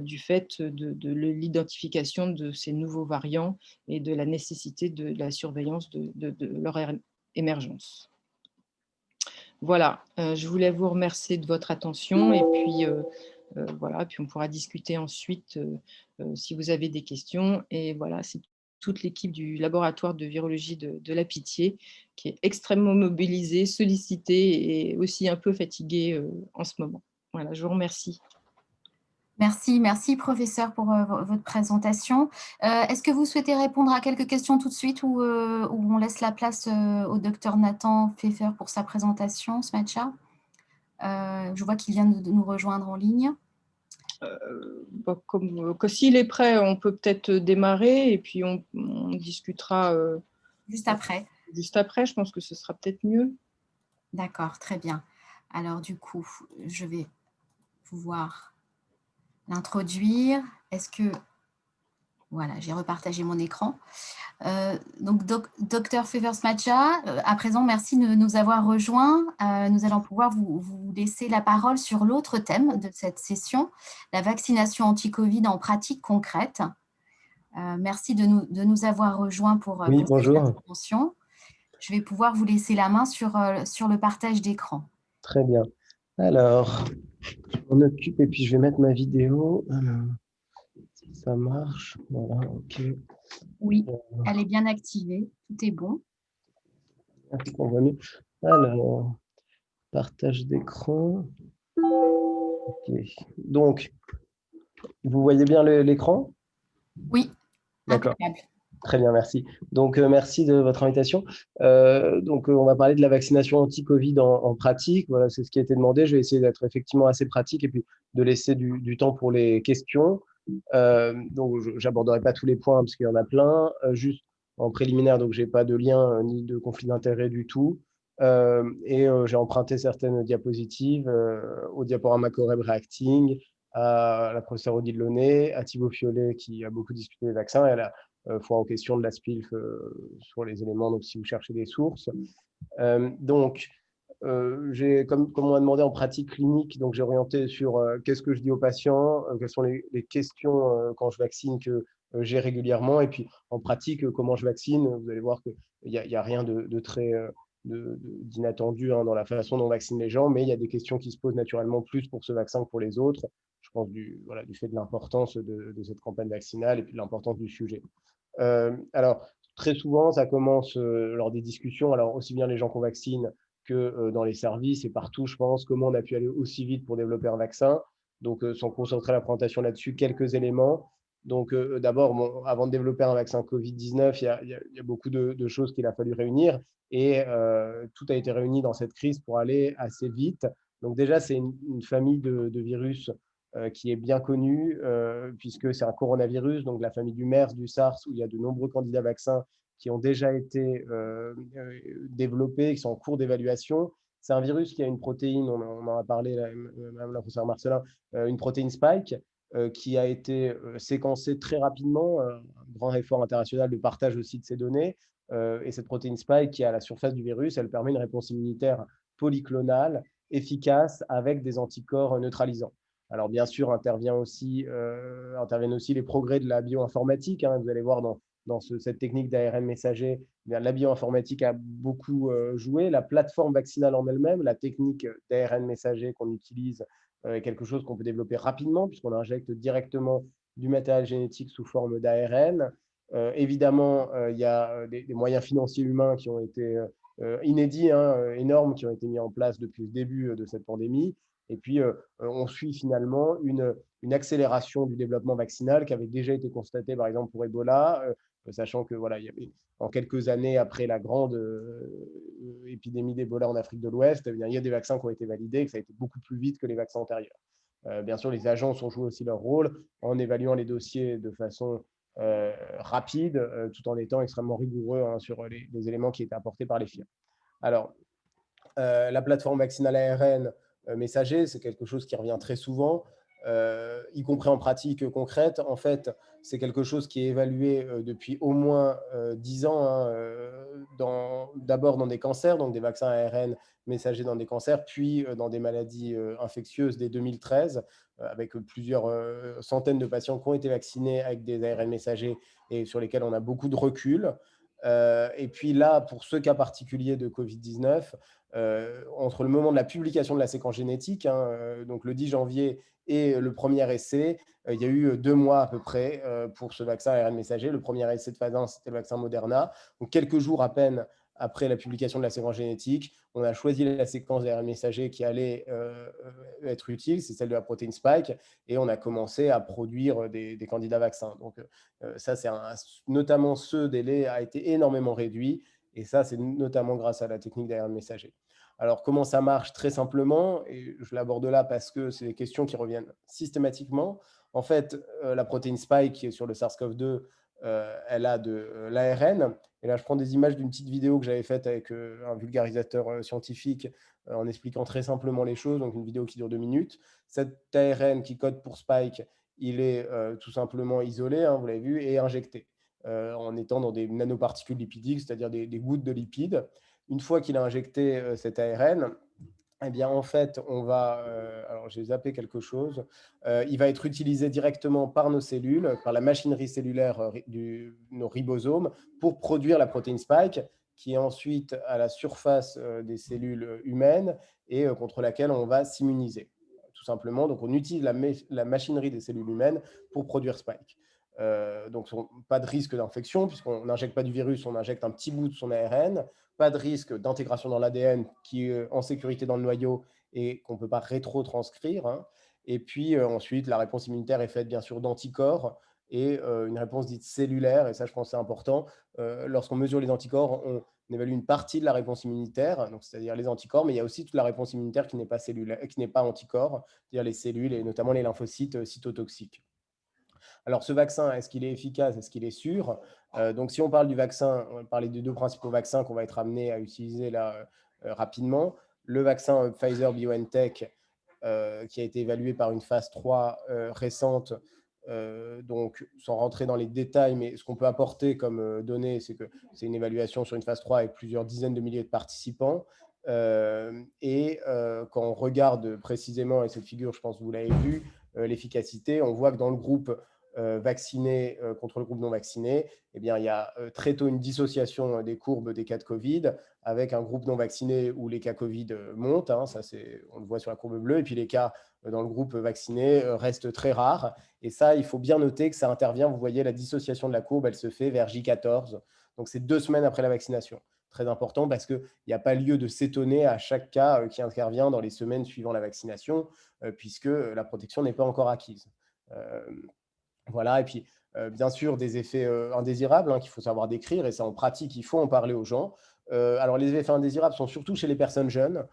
du fait de l'identification de ces nouveaux variants et de la nécessité de la surveillance de leur émergence. Voilà, je voulais vous remercier de votre attention, et puis voilà, puis on pourra discuter ensuite si vous avez des questions. Et voilà, c'est toute l'équipe du laboratoire de virologie de la Pitié qui est extrêmement mobilisée, sollicitée et aussi un peu fatiguée en ce moment. Voilà, je vous remercie. Merci professeur pour votre présentation. Est-ce que vous souhaitez répondre à quelques questions tout de suite, ou on laisse la place au docteur Nathan Pfeffer pour sa présentation ce matin? Je vois qu'il vient de nous rejoindre en ligne. S'il est prêt, on peut peut-être démarrer et puis on discutera juste après. Juste après, je pense que ce sera peut-être mieux. D'accord, très bien. Alors du coup, je vais pouvoir l'introduire. Est-ce que voilà, j'ai repartagé mon écran. Donc docteur Fevers-Madja, à présent, merci de nous avoir rejoints. Nous allons pouvoir vous laisser la parole sur l'autre thème de cette session, la vaccination anti-Covid en pratique concrète. Merci de nous avoir rejoints Oui, pour cette bonjour. intervention. Je vais pouvoir vous laisser la main sur le partage d'écran. Très bien. Alors, je m'en occupe et puis je vais mettre ma vidéo. Alors, si ça marche. Voilà, OK. Oui, elle Alors, est bien activée, tout est bon. est-ce qu'on voit mieux? Alors, partage d'écran. OK. Donc, vous voyez bien l'écran? Oui, D'accord. impeccable. Très bien, merci. Donc, merci de votre invitation. On va parler de la vaccination anti-Covid en pratique. Voilà, c'est ce qui a été demandé. Je vais essayer d'être effectivement assez pratique et puis de laisser du temps pour les questions. Donc, je n'aborderai pas tous les points parce qu'il y en a plein. Juste en préliminaire, donc j'ai pas de lien ni de conflit d'intérêt du tout. J'ai emprunté certaines diapositives au diaporama Coreb Reacting, à la professeure Odile Launay, à Thibaut Fiolet qui a beaucoup discuté des vaccins et à la fois en question de la SPILF sur les éléments, donc si vous cherchez des sources. Comme on m'a demandé en pratique clinique, donc j'ai orienté sur qu'est-ce que je dis aux patients, quelles sont les questions quand je vaccine que j'ai régulièrement, et puis en pratique, comment je vaccine. Vous allez voir qu'il y a rien de très d'inattendu dans la façon dont on vaccine les gens, mais il y a des questions qui se posent naturellement plus pour ce vaccin que pour les autres. Je pense du fait de l'importance de cette campagne vaccinale et puis de l'importance du sujet. Alors, très souvent, ça commence lors des discussions, alors aussi bien les gens qu'on vaccine que dans les services et partout, je pense, comment on a pu aller aussi vite pour développer un vaccin. Donc, sans concentrer la présentation là-dessus, quelques éléments. Donc, d'abord, bon, avant de développer un vaccin Covid-19, il y a beaucoup de choses qu'il a fallu réunir et tout a été réuni dans cette crise pour aller assez vite. Donc, déjà, c'est une famille de virus qui est bien connu, puisque c'est un coronavirus, donc de la famille du MERS, du SARS, où il y a de nombreux candidats vaccins qui ont déjà été développés, qui sont en cours d'évaluation. C'est un virus qui a une protéine, on en a parlé, Mme la professeure Marcelin, une protéine spike, qui a été séquencée très rapidement, un grand effort international de partage aussi de ces données. Et cette protéine spike qui est à la surface du virus, elle permet une réponse immunitaire polyclonale, efficace, avec des anticorps neutralisants. Alors bien sûr, interviennent aussi les progrès de la bioinformatique. Vous allez voir dans cette technique d'ARN messager, la bioinformatique a beaucoup joué. La plateforme vaccinale en elle-même, la technique d'ARN messager qu'on utilise est quelque chose qu'on peut développer rapidement puisqu'on injecte directement du matériel génétique sous forme d'ARN. Évidemment, il y a des moyens financiers humains qui ont été inédits, énormes, qui ont été mis en place depuis le début de cette pandémie. Et puis, on suit finalement une accélération du développement vaccinal qui avait déjà été constatée, par exemple, pour Ebola, sachant que voilà, il y avait, en quelques années après la grande épidémie d'Ebola en Afrique de l'Ouest, il y a des vaccins qui ont été validés, que ça a été beaucoup plus vite que les vaccins antérieurs. Bien sûr, les agences ont joué aussi leur rôle en évaluant les dossiers de façon rapide, tout en étant extrêmement rigoureux sur les éléments qui étaient apportés par les firmes. Alors, la plateforme vaccinale ARN messager, c'est quelque chose qui revient très souvent, y compris en pratique concrète. En fait, c'est quelque chose qui est évalué depuis au moins 10 ans, d'abord dans des cancers, donc des vaccins ARN messagers dans des cancers, puis dans des maladies infectieuses dès 2013, avec plusieurs centaines de patients qui ont été vaccinés avec des ARN messagers et sur lesquels on a beaucoup de recul. Et puis là, pour ce cas particulier de Covid-19, entre le moment de la publication de la séquence génétique, donc le 10 janvier, et le premier essai, il y a eu 2 mois à peu près pour ce vaccin ARN messager. Le premier essai de phase 1, c'était le vaccin Moderna. Donc quelques jours à peine après la publication de la séquence génétique, on a choisi la séquence d'ARN messager qui allait être utile, c'est celle de la protéine spike, et on a commencé à produire des candidats vaccins. Donc ça, notamment ce délai a été énormément réduit, et ça, c'est notamment grâce à la technique d'ARN messager. Alors, comment ça marche? Très simplement, et je l'aborde là parce que c'est des questions qui reviennent systématiquement. En fait, la protéine spike qui est sur le SARS-CoV-2, elle a de l'ARN, Et là, je prends des images d'une petite vidéo que j'avais faite avec un vulgarisateur scientifique en expliquant très simplement les choses, donc une vidéo qui dure 2 minutes. Cet ARN qui code pour Spike, il est tout simplement isolé, hein, vous l'avez vu, et injecté en étant dans des nanoparticules lipidiques, c'est-à-dire des gouttes de lipides. Une fois qu'il a injecté cet ARN, eh bien, en fait, on va, alors j'ai zappé quelque chose, il va être utilisé directement par nos cellules, par la machinerie cellulaire nos ribosomes, pour produire la protéine spike, qui est ensuite à la surface des cellules humaines et contre laquelle on va s'immuniser, tout simplement. Donc, on utilise la machinerie des cellules humaines pour produire spike. Donc, pas de risque d'infection, puisqu'on n'injecte pas du virus, on injecte un petit bout de son ARN. Pas de risque d'intégration dans l'ADN qui est en sécurité dans le noyau et qu'on ne peut pas rétro-transcrire, hein. Et puis ensuite, la réponse immunitaire est faite bien sûr d'anticorps et une réponse dite cellulaire, et ça je pense c'est important. Lorsqu'on mesure les anticorps, on évalue une partie de la réponse immunitaire, donc c'est-à-dire les anticorps, mais il y a aussi toute la réponse immunitaire qui n'est pas cellulaire, qui n'est pas anticorps, c'est-à-dire les cellules et notamment les lymphocytes cytotoxiques. Alors, ce vaccin, est-ce qu'il est efficace? Est-ce qu'il est sûr? Donc, si on parle du vaccin, on va parler des 2 principaux vaccins qu'on va être amené à utiliser là rapidement. Le vaccin Pfizer-BioNTech, qui a été évalué par une phase 3 récente. Donc, sans rentrer dans les détails, mais ce qu'on peut apporter comme données, c'est que c'est une évaluation sur une phase 3 avec plusieurs dizaines de milliers de participants. Quand on regarde précisément, et cette figure, je pense que vous l'avez vu, l'efficacité, on voit que dans le groupe vaccinés contre le groupe non vacciné, eh bien, il y a très tôt une dissociation des courbes des cas de Covid, avec un groupe non vacciné où les cas Covid montent, hein, ça on le voit sur la courbe bleue, et puis les cas dans le groupe vacciné restent très rares. Et ça, il faut bien noter que ça intervient, vous voyez, la dissociation de la courbe, elle se fait vers J14, donc c'est 2 semaines après la vaccination. Très important parce qu'il n'y a pas lieu de s'étonner à chaque cas qui intervient dans les semaines suivant la vaccination, puisque la protection n'est pas encore acquise. Voilà, et puis bien sûr des effets indésirables hein, qu'il faut savoir décrire, et ça en pratique, il faut en parler aux gens. Alors les effets indésirables sont surtout chez les personnes jeunes,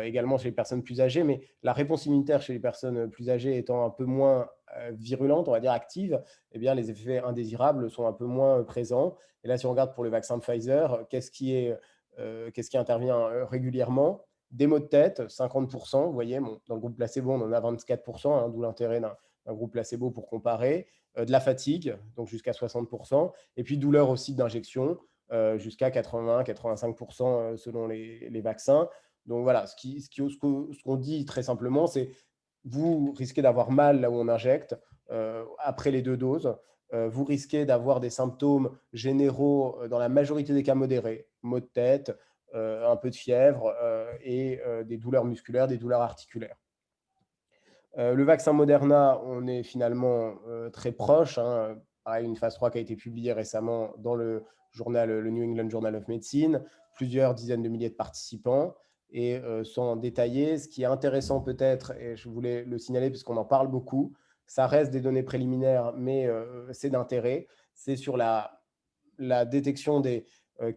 également chez les personnes plus âgées, mais la réponse immunitaire chez les personnes plus âgées étant un peu moins virulente, on va dire active, eh bien les effets indésirables sont un peu moins présents. Et là, si on regarde pour le vaccin de Pfizer, qu'est-ce qui intervient régulièrement? Des maux de tête, 50%, vous voyez, bon, dans le groupe placebo, on en a 24%, hein, d'où l'intérêt d'un groupe placebo pour comparer, de la fatigue, donc jusqu'à 60%, et puis douleur aussi d'injection, jusqu'à 80-85% selon les vaccins. Donc voilà, ce qu'on dit très simplement, c'est vous risquez d'avoir mal là où on injecte après les 2 doses. Vous risquez d'avoir des symptômes généraux dans la majorité des cas modérés, maux de tête, un peu de fièvre et des douleurs musculaires, des douleurs articulaires. Le vaccin Moderna, on est finalement très proche, hein. Pareil, une phase 3 qui a été publiée récemment dans le journal, le New England Journal of Medicine, plusieurs dizaines de milliers de participants. Et sans détailler, ce qui est intéressant peut-être, et je voulais le signaler parce qu'on en parle beaucoup, ça reste des données préliminaires, mais c'est d'intérêt, c'est sur la détection des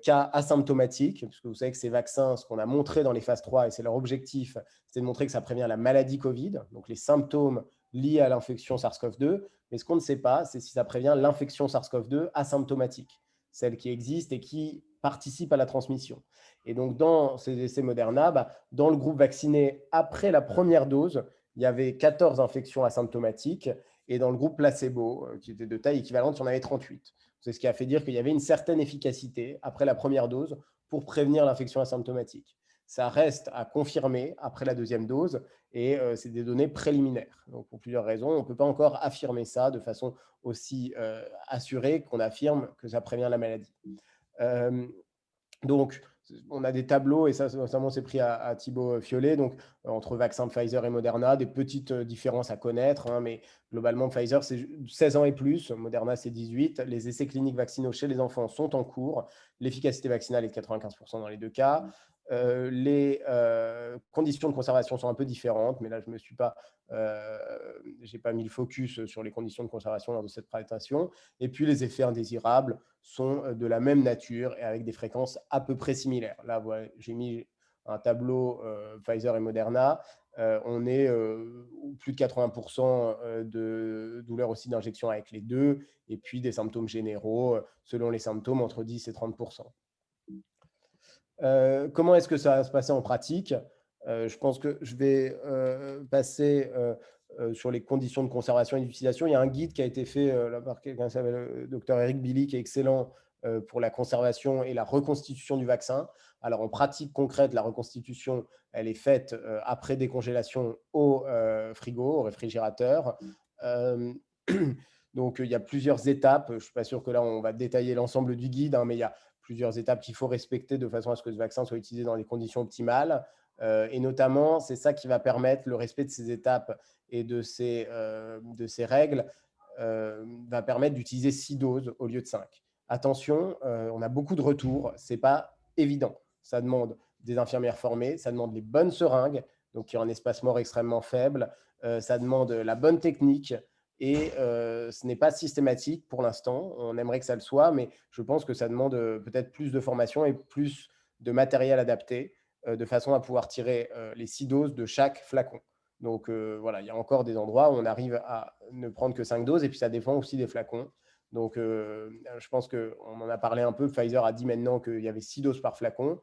cas asymptomatiques, puisque vous savez que ces vaccins, ce qu'on a montré dans les phases 3, et c'est leur objectif, c'est de montrer que ça prévient la maladie Covid, donc les symptômes liés à l'infection SARS-CoV-2, mais ce qu'on ne sait pas, c'est si ça prévient l'infection SARS-CoV-2 asymptomatique, celle qui existe et qui participe à la transmission. Et donc, dans ces essais Moderna, dans le groupe vacciné après la première dose, il y avait 14 infections asymptomatiques, et dans le groupe placebo, qui était de taille équivalente, il y en avait 38. C'est ce qui a fait dire qu'il y avait une certaine efficacité après la première dose pour prévenir l'infection asymptomatique. Ça reste à confirmer après la deuxième dose et c'est des données préliminaires. Donc, pour plusieurs raisons, on ne peut pas encore affirmer ça de façon aussi assurée qu'on affirme que ça prévient la maladie. Donc, on a des tableaux, et ça, notamment, c'est pris à Thibaut Fiolet, donc entre vaccins Pfizer et Moderna, des petites différences à connaître, hein, mais globalement, Pfizer, c'est 16 ans et plus, Moderna, c'est 18. Les essais cliniques vaccinaux chez les enfants sont en cours. L'efficacité vaccinale est de 95% dans les 2 cas. Les conditions de conservation sont un peu différentes, mais là, je n'ai pas mis le focus sur les conditions de conservation lors de cette présentation. Et puis, les effets indésirables sont de la même nature et avec des fréquences à peu près similaires. Là, voilà, j'ai mis un tableau Pfizer et Moderna, on est plus de 80% de douleurs aussi d'injection avec les deux, et puis des symptômes généraux, selon les symptômes, entre 10 et 30%. Comment est-ce que ça va se passer en pratique? Je pense que je vais passer sur les conditions de conservation et d'utilisation. Il y a un guide qui a été fait là, par quelqu'un qui s'appelle le docteur Eric Billy, qui est excellent pour la conservation et la reconstitution du vaccin. Alors, en pratique concrète, la reconstitution, elle est faite après décongélation au frigo, au réfrigérateur. Euh, donc, il y a plusieurs étapes. Je ne suis pas sûr que là, on va détailler l'ensemble du guide, hein, mais il y a plusieurs étapes qu'il faut respecter de façon à ce que ce vaccin soit utilisé dans les conditions optimales. Et notamment, c'est ça qui va permettre le respect de ces étapes et de ces règles, va permettre d'utiliser 6 doses au lieu de 5. Attention, on a beaucoup de retours, ce n'est pas évident. Ça demande des infirmières formées, ça demande les bonnes seringues, donc qui ont un espace mort extrêmement faible, ça demande la bonne technique, et ce n'est pas systématique pour l'instant. On aimerait que ça le soit, mais je pense que ça demande peut-être plus de formation et plus de matériel adapté, de façon à pouvoir tirer les 6 doses de chaque flacon. Donc voilà, il y a encore des endroits où on arrive à ne prendre que 5 doses, et puis ça dépend aussi des flacons. Donc je pense qu'on en a parlé un peu. Pfizer a dit maintenant qu'il y avait 6 doses par flacon.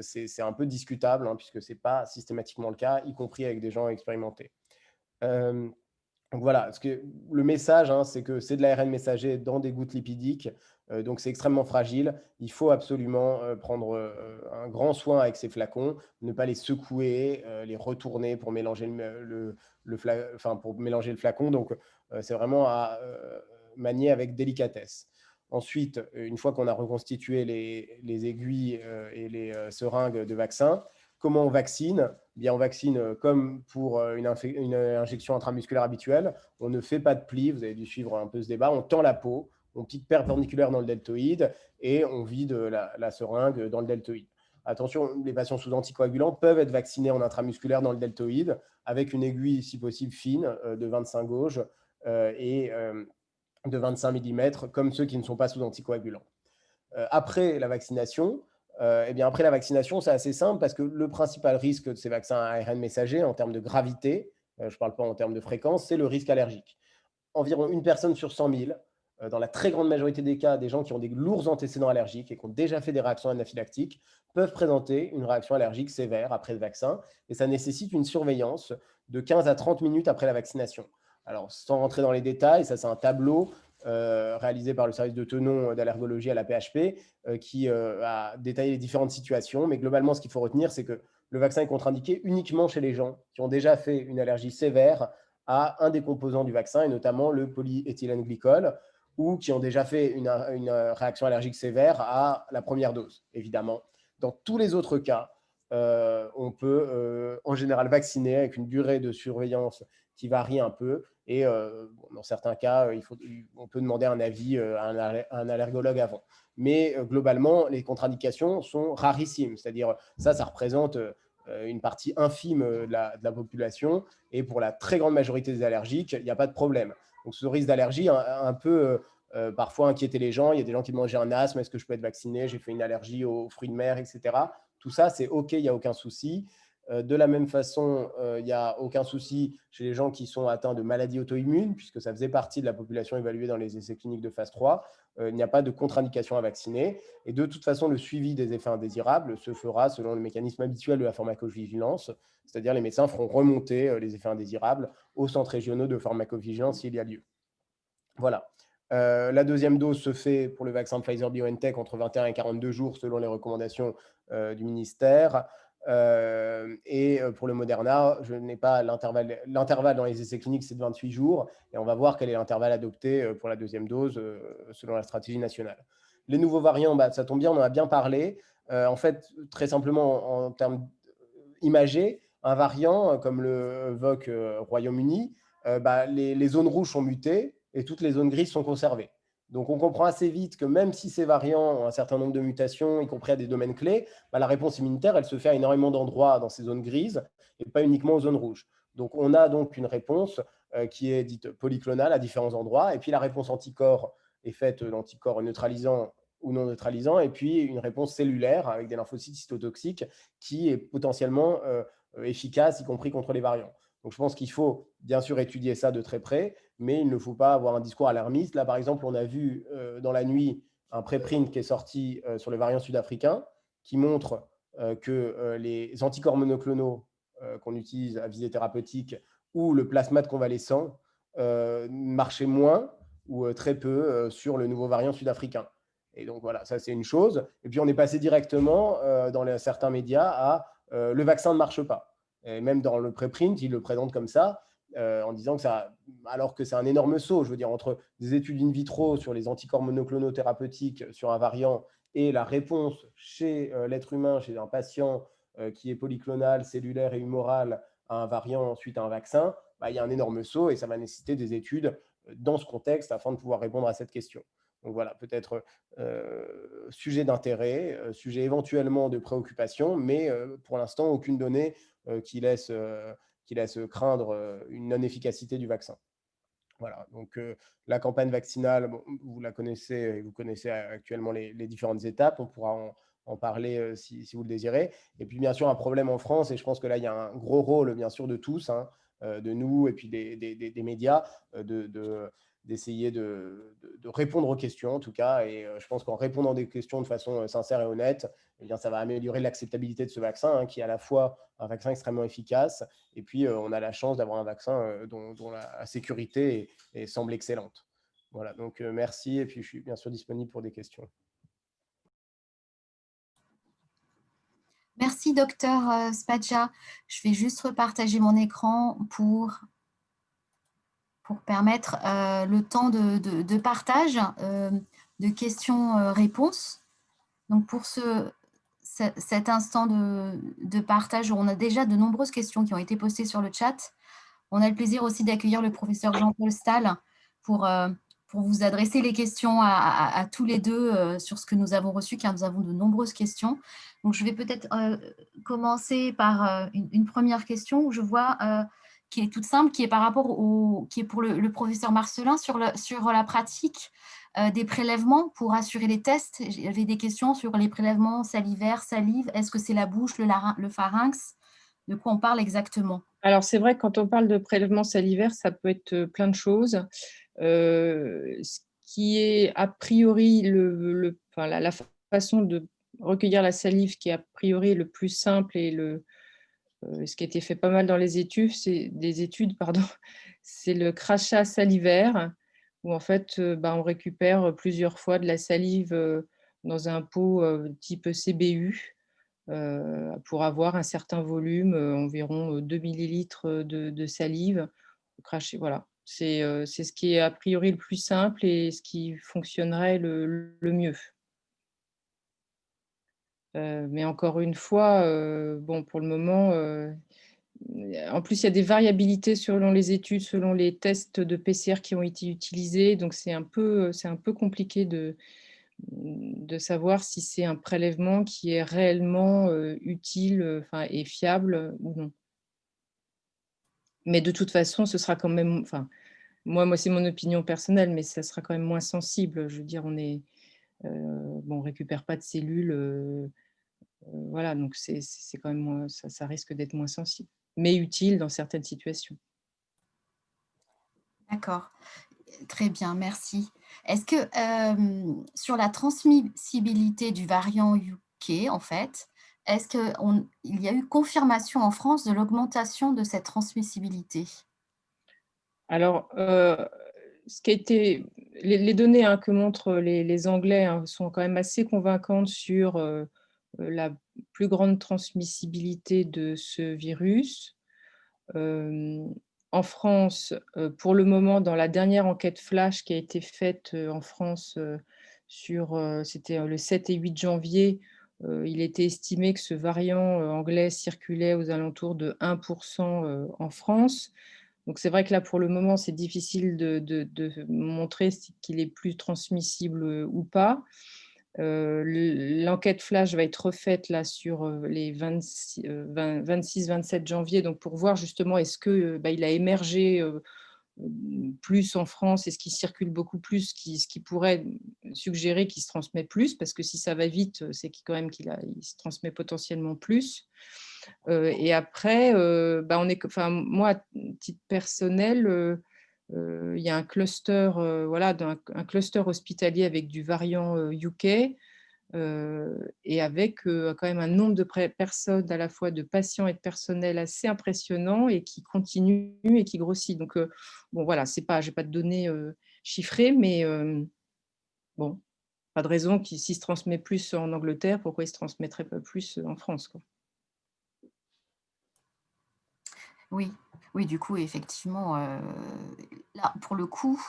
C'est un peu discutable, hein, puisque ce n'est pas systématiquement le cas, y compris avec des gens expérimentés. Donc voilà, le message, hein, c'est que c'est de l'ARN messager dans des gouttes lipidiques, donc c'est extrêmement fragile. Il faut absolument prendre un grand soin avec ces flacons, ne pas les secouer, les retourner pour mélanger pour mélanger le flacon. Donc c'est vraiment à manier avec délicatesse. Ensuite, une fois qu'on a reconstitué les aiguilles et les seringues de vaccin, comment on vaccine? Bien, on vaccine comme pour une injection intramusculaire habituelle. On ne fait pas de pli, vous avez dû suivre un peu ce débat. On tend la peau, on pique perpendiculaire dans le deltoïde et on vide la seringue dans le deltoïde. Attention, les patients sous anticoagulants peuvent être vaccinés en intramusculaire dans le deltoïde avec une aiguille, si possible, fine de 25 gauge et de 25 mm, comme ceux qui ne sont pas sous anticoagulants. Après la vaccination, c'est assez simple parce que le principal risque de ces vaccins à ARN messager en termes de gravité, je ne parle pas en termes de fréquence, c'est le risque allergique. Environ une personne sur 100 000, dans la très grande majorité des cas, des gens qui ont des lourds antécédents allergiques et qui ont déjà fait des réactions anaphylactiques peuvent présenter une réaction allergique sévère après le vaccin, et ça nécessite une surveillance de 15 à 30 minutes après la vaccination. Alors, sans rentrer dans les détails, ça c'est un tableau réalisé par le service de Tenon d'allergologie à la PHP qui a détaillé les différentes situations. Mais globalement, ce qu'il faut retenir, c'est que le vaccin est contre-indiqué uniquement chez les gens qui ont déjà fait une allergie sévère à un des composants du vaccin, et notamment le polyéthylène glycol, ou qui ont déjà fait une réaction allergique sévère à la première dose, évidemment. Dans tous les autres cas, on peut en général vacciner avec une durée de surveillance qui varie un peu. Et dans certains cas, on peut demander un avis à un allergologue avant. Mais globalement, les contre-indications sont rarissimes. C'est-à-dire, ça représente une partie infime de la population. Et pour la très grande majorité des allergiques, il n'y a pas de problème. Donc, ce risque d'allergie a un peu parfois inquiété les gens. Il y a des gens qui demandent, j'ai un asthme, est-ce que je peux être vacciné? J'ai fait une allergie aux fruits de mer, etc. Tout ça, c'est OK, il n'y a aucun souci. De la même façon, il n'y a aucun souci chez les gens qui sont atteints de maladies auto-immunes, puisque ça faisait partie de la population évaluée dans les essais cliniques de phase 3. Il n'y a pas de contre-indication à vacciner. Et de toute façon, le suivi des effets indésirables se fera selon le mécanisme habituel de la pharmacovigilance, c'est-à-dire les médecins feront remonter les effets indésirables aux centres régionaux de pharmacovigilance s'il y a lieu. Voilà. La deuxième dose se fait pour le vaccin Pfizer-BioNTech entre 21 et 42 jours selon les recommandations du ministère. Et pour le Moderna, je n'ai pas l'intervalle. L'intervalle dans les essais cliniques, c'est de 28 jours. Et on va voir quel est l'intervalle adopté pour la deuxième dose selon la stratégie nationale. Les nouveaux variants, ça tombe bien, on en a bien parlé. En fait, très simplement, en termes imagés, un variant, comme le évoque Royaume-Uni, les zones rouges sont mutées et toutes les zones grises sont conservées. Donc, on comprend assez vite que même si ces variants ont un certain nombre de mutations, y compris à des domaines clés, la réponse immunitaire, elle se fait à énormément d'endroits dans ces zones grises et pas uniquement aux zones rouges. Donc, on a donc une réponse qui est dite polyclonale à différents endroits. Et puis, la réponse anticorps est faite d'anticorps neutralisants ou non neutralisant, et puis une réponse cellulaire avec des lymphocytes cytotoxiques qui est potentiellement efficace, y compris contre les variants. Donc, je pense qu'il faut bien sûr étudier ça de très près, mais il ne faut pas avoir un discours alarmiste. Là, par exemple, on a vu dans la nuit un préprint qui est sorti sur le variant sud-africain qui montre que les anticorps monoclonaux qu'on utilise à visée thérapeutique ou le plasma convalescent marchaient moins ou très peu sur le nouveau variant sud-africain. Et donc voilà, ça c'est une chose. Et puis on est passé directement dans certains médias à le vaccin ne marche pas. Et même dans le préprint, ils le présentent comme ça, en disant que ça, alors que c'est un énorme saut, je veux dire, entre des études in vitro sur les anticorps monoclonaux thérapeutiques sur un variant et la réponse chez l'être humain, chez un patient qui est polyclonal, cellulaire et humoral à un variant suite à un vaccin, bah, il y a un énorme saut et ça va nécessiter des études dans ce contexte afin de pouvoir répondre à cette question. Donc voilà, peut-être sujet d'intérêt, sujet éventuellement de préoccupation, mais pour l'instant, aucune donnée qui laisse craindre une non-efficacité du vaccin. Voilà, donc la campagne vaccinale, bon, vous la connaissez et vous connaissez actuellement les différentes étapes. On pourra en parler si vous le désirez. Et puis, bien sûr, un problème en France, et je pense que là, il y a un gros rôle, bien sûr, de tous, hein, de nous et puis des médias, d'essayer de répondre aux questions, en tout cas. Et je pense qu'en répondant des questions de façon sincère et honnête, eh bien, ça va améliorer l'acceptabilité de ce vaccin, hein, qui est à la fois un vaccin extrêmement efficace, et puis on a la chance d'avoir un vaccin dont la sécurité semble excellente. Voilà, donc merci, et puis je suis bien sûr disponible pour des questions. Merci, docteur Spadja. Je vais juste repartager mon écran pour permettre le temps de partage, de questions-réponses. Donc, pour cet instant de partage, on a déjà de nombreuses questions qui ont été postées sur le chat. On a le plaisir aussi d'accueillir le professeur Jean-Paul Stahl pour vous adresser les questions à tous les deux sur ce que nous avons reçu, car nous avons de nombreuses questions. Donc, je vais peut-être commencer par une première question où je vois qui est toute simple, qui est par rapport qui est pour le professeur Marcelin sur la pratique des prélèvements pour assurer les tests. J'avais des questions sur les prélèvements salivaires, salive. Est-ce que c'est la bouche, le pharynx? De quoi on parle exactement? Alors, c'est vrai que quand on parle de prélèvement salivaire, ça peut être plein de choses. Ce qui est a priori la façon de recueillir la salive qui est a priori le plus simple et ce qui a été fait pas mal dans les études, c'est le crachat salivaire, où en fait on récupère plusieurs fois de la salive dans un pot type CBU pour avoir un certain volume, environ 2 millilitres de salive crachée. Voilà, c'est ce qui est a priori le plus simple et ce qui fonctionnerait le mieux. Mais encore une fois, bon, pour le moment, en plus, il y a des variabilités selon les études, selon les tests de PCR qui ont été utilisés. Donc, c'est un peu compliqué de savoir si c'est un prélèvement qui est réellement utile et fiable ou non. Mais de toute façon, ce sera quand même, moi c'est mon opinion personnelle, mais ça sera quand même moins sensible. Je veux dire, on récupère pas de cellules, voilà, donc c'est quand même moins, ça risque d'être moins sensible, mais utile dans certaines situations. D'accord, très bien, merci. Est-ce que sur la transmissibilité du variant UK, en fait, est-ce qu'il y a eu confirmation en France de l'augmentation de cette transmissibilité? Alors, ce qui a été, les données que montrent les Anglais sont quand même assez convaincantes sur la plus grande transmissibilité de ce virus. En France, pour le moment, dans la dernière enquête flash qui a été faite en France c'était le 7 et 8 janvier, il était estimé que ce variant anglais circulait aux alentours de 1% en France. Donc c'est vrai que là, pour le moment, c'est difficile de montrer qu'il est plus transmissible ou pas. L'enquête flash va être refaite là sur les 26-27 janvier, donc pour voir justement est-ce que il a émergé plus en France et ce qui circule beaucoup plus, ce qui pourrait suggérer qu'il se transmet plus, parce que si ça va vite, c'est quand même il se transmet potentiellement plus. Et après, bah, moi, à titre personnel, il y a un cluster, voilà, un cluster hospitalier avec du variant UK. Et avec quand même un nombre de personnes, à la fois de patients et de personnel assez impressionnant et qui continue et qui grossit. Donc, bon, voilà, je n'ai pas de données chiffrées, mais bon, pas de raison qu'il s'il se transmet plus en Angleterre, pourquoi il ne se transmettrait pas plus en France, quoi. Oui, oui, du coup, effectivement, là, pour le coup,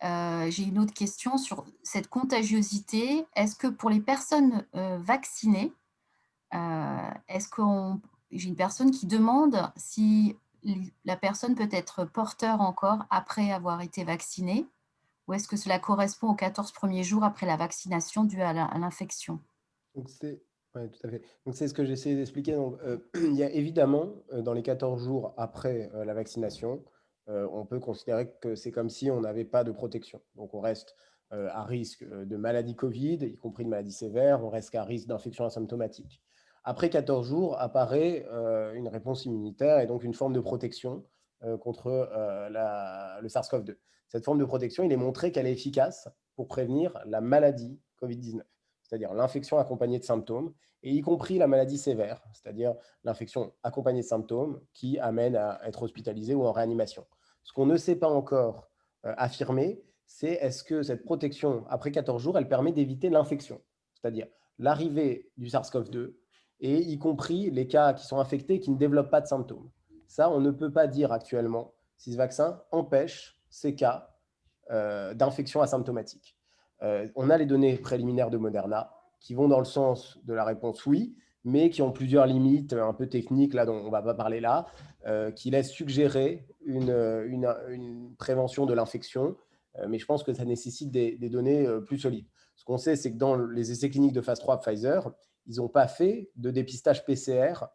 j'ai une autre question sur cette contagiosité. Est-ce que pour les personnes, vaccinées, est-ce qu'on j'ai une personne qui demande si la personne peut être porteur encore après avoir été vaccinée, ou est-ce que cela correspond aux 14 premiers jours après la vaccination due à l'infection? Donc c'est ouais, tout à fait. Donc c'est ce que j'essayais d'expliquer. Donc, il y a évidemment, dans les 14 jours après, la vaccination, on peut considérer que c'est comme si on n'avait pas de protection. Donc on reste, à risque, de maladie Covid, y compris de maladies sévères, on reste à risque d'infection asymptomatique. Après 14 jours apparaît, une réponse immunitaire et donc une forme de protection, contre, le SARS-CoV-2. Cette forme de protection, il est montré qu'elle est efficace pour prévenir la maladie Covid-19, c'est-à-dire l'infection accompagnée de symptômes, et y compris la maladie sévère, c'est-à-dire l'infection accompagnée de symptômes qui amène à être hospitalisé ou en réanimation. Ce qu'on ne sait pas encore affirmer, c'est est-ce que cette protection, après 14 jours, elle permet d'éviter l'infection, c'est-à-dire l'arrivée du SARS-CoV-2, et y compris les cas qui sont infectés et qui ne développent pas de symptômes. Ça, on ne peut pas dire actuellement si ce vaccin empêche ces cas d'infection asymptomatique. On a les données préliminaires de Moderna qui vont dans le sens de la réponse oui, mais qui ont plusieurs limites un peu techniques, là, dont on ne va pas parler là, qui laissent suggérer une prévention de l'infection, mais je pense que ça nécessite des données plus solides. Ce qu'on sait, c'est que dans les essais cliniques de phase 3 Pfizer, ils n'ont pas fait de dépistage PCR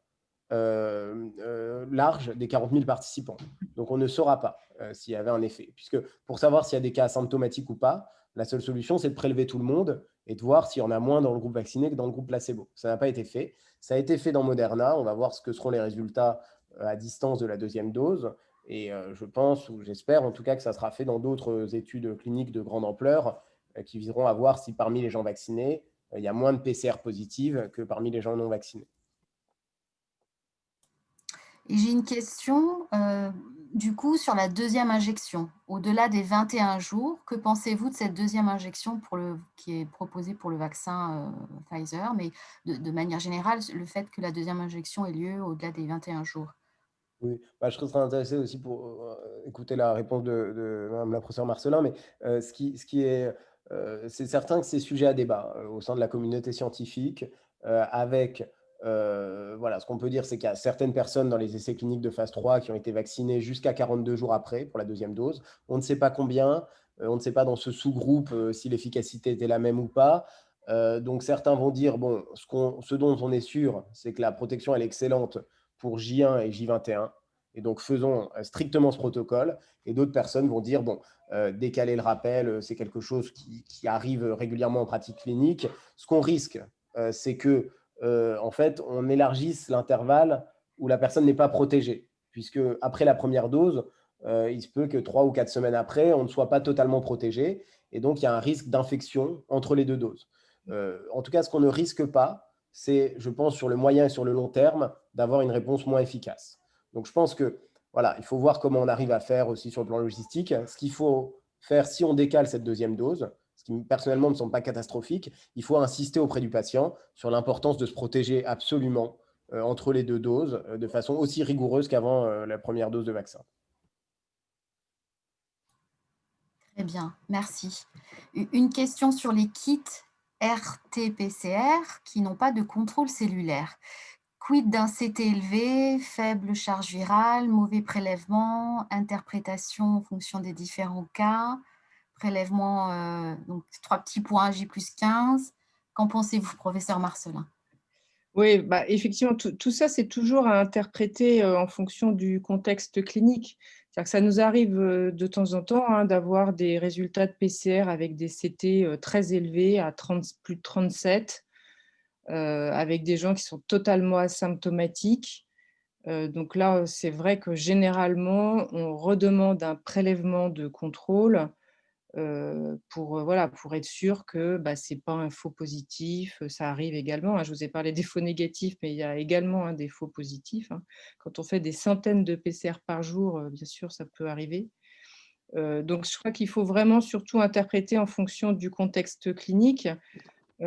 large des 40 000 participants. Donc on ne saura pas s'il y avait un effet, puisque pour savoir s'il y a des cas asymptomatiques ou pas, la seule solution, c'est de prélever tout le monde et de voir s'il y en a moins dans le groupe vacciné que dans le groupe placebo. Ça n'a pas été fait. Ça a été fait dans Moderna. On va voir ce que seront les résultats à distance de la deuxième dose. Et je pense, ou j'espère en tout cas, que ça sera fait dans d'autres études cliniques de grande ampleur qui viseront à voir si parmi les gens vaccinés, il y a moins de PCR positives que parmi les gens non vaccinés. Et j'ai une question, du coup, sur la deuxième injection. Au-delà des 21 jours, que pensez-vous de cette deuxième injection qui est proposée pour le vaccin Pfizer, mais de manière générale, le fait que la deuxième injection ait lieu au-delà des 21 jours? Oui, bah, je serais intéressé aussi pour écouter la réponse de Madame la professeure Marcelin, mais ce qui est, c'est certain que c'est sujet à débat au sein de la communauté scientifique, avec, voilà, ce qu'on peut dire, c'est qu'il y a certaines personnes dans les essais cliniques de phase 3 qui ont été vaccinées jusqu'à 42 jours après pour la deuxième dose. On ne sait pas combien, on ne sait pas dans ce sous-groupe si l'efficacité était la même ou pas. Donc certains vont dire, bon, ce dont on est sûr, c'est que la protection elle est excellente pour J1 et J21. Et donc, faisons strictement ce protocole. Et d'autres personnes vont dire, bon, décaler le rappel, c'est quelque chose qui arrive régulièrement en pratique clinique. Ce qu'on risque, c'est que, en fait, on élargisse l'intervalle où la personne n'est pas protégée. Puisque après la première dose, il se peut que 3 ou 4 semaines après, on ne soit pas totalement protégé. Et donc, il y a un risque d'infection entre les deux doses. En tout cas, ce qu'on ne risque pas, c'est, je pense, sur le moyen et sur le long terme, d'avoir une réponse moins efficace. Donc, je pense que voilà, il faut voir comment on arrive à faire aussi sur le plan logistique. Ce qu'il faut faire si on décale cette deuxième dose, ce qui personnellement ne me semble pas catastrophique, il faut insister auprès du patient sur l'importance de se protéger absolument entre les deux doses de façon aussi rigoureuse qu'avant la première dose de vaccin. Très bien, merci. Une question sur les kits RT-PCR qui n'ont pas de contrôle cellulaire. Quid d'un CT élevé, faible charge virale, mauvais prélèvement, interprétation en fonction des différents cas, prélèvement, donc 3 petits points J+15. Qu'en pensez-vous, professeur Marcelin? Oui, bah, effectivement, tout ça, c'est toujours à interpréter en fonction du contexte clinique. C'est-à-dire que ça nous arrive de temps en temps hein, d'avoir des résultats de PCR avec des CT très élevés, à 30, plus de 37, avec des gens qui sont totalement asymptomatiques. Donc là, c'est vrai que généralement, on redemande un prélèvement de contrôle voilà, pour être sûr que ce n'est pas un faux positif. Ça arrive également, hein. Je vous ai parlé des faux négatifs, mais il y a également des faux positifs, hein. Quand on fait des centaines de PCR par jour, bien sûr, ça peut arriver. Donc je crois qu'il faut vraiment surtout interpréter en fonction du contexte clinique. Puis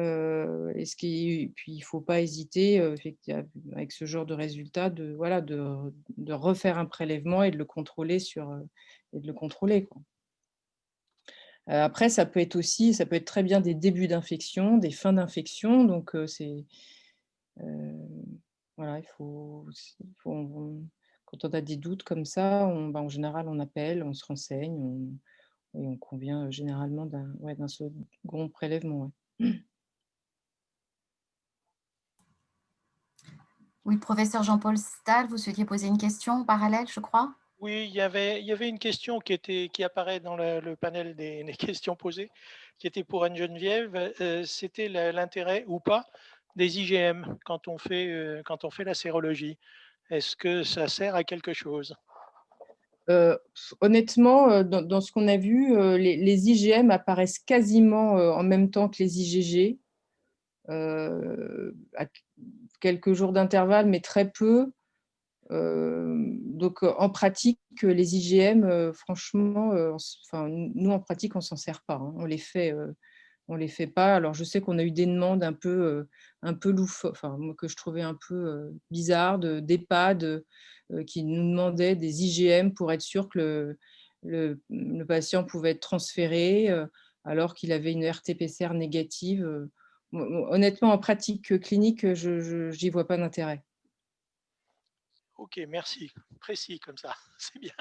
il ne faut pas hésiter, avec ce genre de résultat, voilà, de refaire un prélèvement et de le contrôler quoi. Après, ça peut être très bien des débuts d'infection, des fins d'infection. Donc, voilà, quand on a des doutes comme ça, en général, on appelle, on se renseigne, et on convient généralement d'un second prélèvement. Ouais. Oui, professeur Jean-Paul Stahl, vous souhaitiez poser une question en parallèle, je crois? Oui, il y avait une question qui apparaît dans le panel des questions posées, qui était pour Anne-Geneviève. C'était l'intérêt ou pas des IgM quand on fait la sérologie. Est-ce que ça sert à quelque chose? Honnêtement, dans ce qu'on a vu, les IgM apparaissent quasiment en même temps que les IgG, à quelques jours d'intervalle, mais très peu. Donc, en pratique, les IgM, franchement, nous, en pratique, on ne s'en sert pas, hein. On les fait pas. Alors, je sais qu'on a eu des demandes un peu loufoques, moi, que je trouvais un peu bizarres, d'EHPAD qui nous demandaient des IgM pour être sûr que le patient pouvait être transféré alors qu'il avait une RT-PCR négative. Honnêtement, en pratique clinique, je n'y vois pas d'intérêt. Ok, merci. Précis comme ça, c'est bien.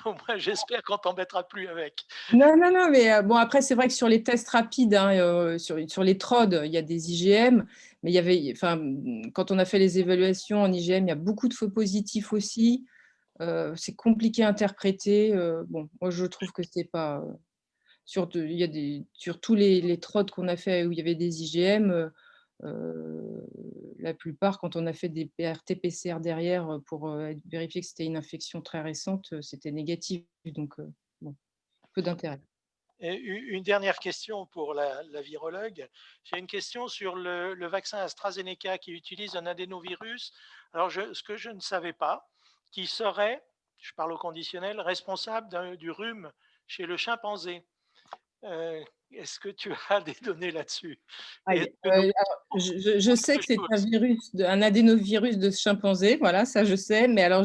Au moins, j'espère qu'on t'embêtera plus avec. Non, non, non, mais bon, après, c'est vrai que sur les tests rapides, hein, sur les TROD, il y a des IgM, mais quand on a fait les évaluations en IgM, il y a beaucoup de faux positifs aussi. C'est compliqué à interpréter. Bon, moi, je trouve que c'est pas. Sur tous les TROD qu'on a fait où il y avait des IgM, la plupart, quand on a fait des RT-PCR derrière pour vérifier que c'était une infection très récente, c'était négatif. Donc, bon, peu d'intérêt. Et une dernière question pour la virologue. J'ai une question sur le vaccin AstraZeneca qui utilise un adénovirus. Alors, ce que je ne savais pas, qui serait, je parle au conditionnel, responsable du rhume chez le chimpanzé. Est-ce que tu as des données là-dessus? Je sais que c'est un adénovirus de chimpanzé, voilà, ça je sais, mais alors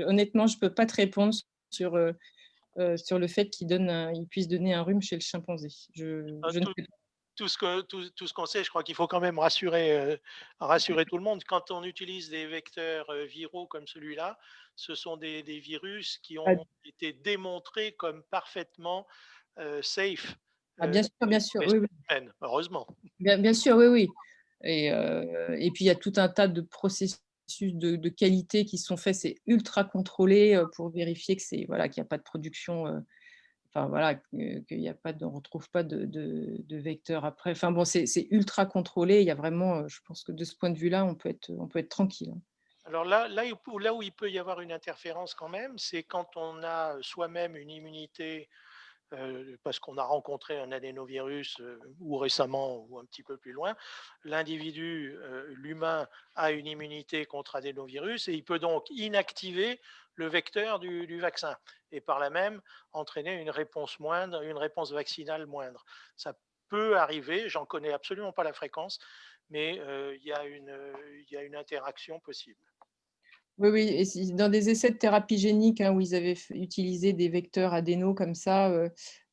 honnêtement, je ne peux pas te répondre sur le fait qu'il puisse donner un rhume chez le chimpanzé. Je ne sais pas. Tout ce qu'on sait, je crois qu'il faut quand même rassurer tout le monde. Quand on utilise des vecteurs viraux comme celui-là, ce sont des virus qui ont été démontrés comme parfaitement safe Bien sûr, oui, oui. humaines, heureusement. Bien sûr, oui, oui. Et puis, il y a tout un tas de processus de qualité qui sont faits. C'est ultra contrôlé pour vérifier que voilà, qu'il n'y a pas de production, voilà, qu'il y a pas on ne retrouve pas de vecteurs après. Enfin bon, c'est ultra contrôlé. Il y a vraiment, je pense que de ce point de vue-là, on peut être tranquille, hein. Alors là où il peut y avoir une interférence quand même, c'est quand on a soi-même une immunité parce qu'on a rencontré un adénovirus ou récemment ou un petit peu plus loin, l'individu, l'humain, a une immunité contre adénovirus et il peut donc inactiver le vecteur du vaccin et par là même entraîner une réponse moindre, une réponse vaccinale moindre. Ça peut arriver, j'en connais absolument pas la fréquence, mais il y a une interaction possible. Oui, oui, et dans des essais de thérapie génique où ils avaient utilisé des vecteurs adéno comme ça,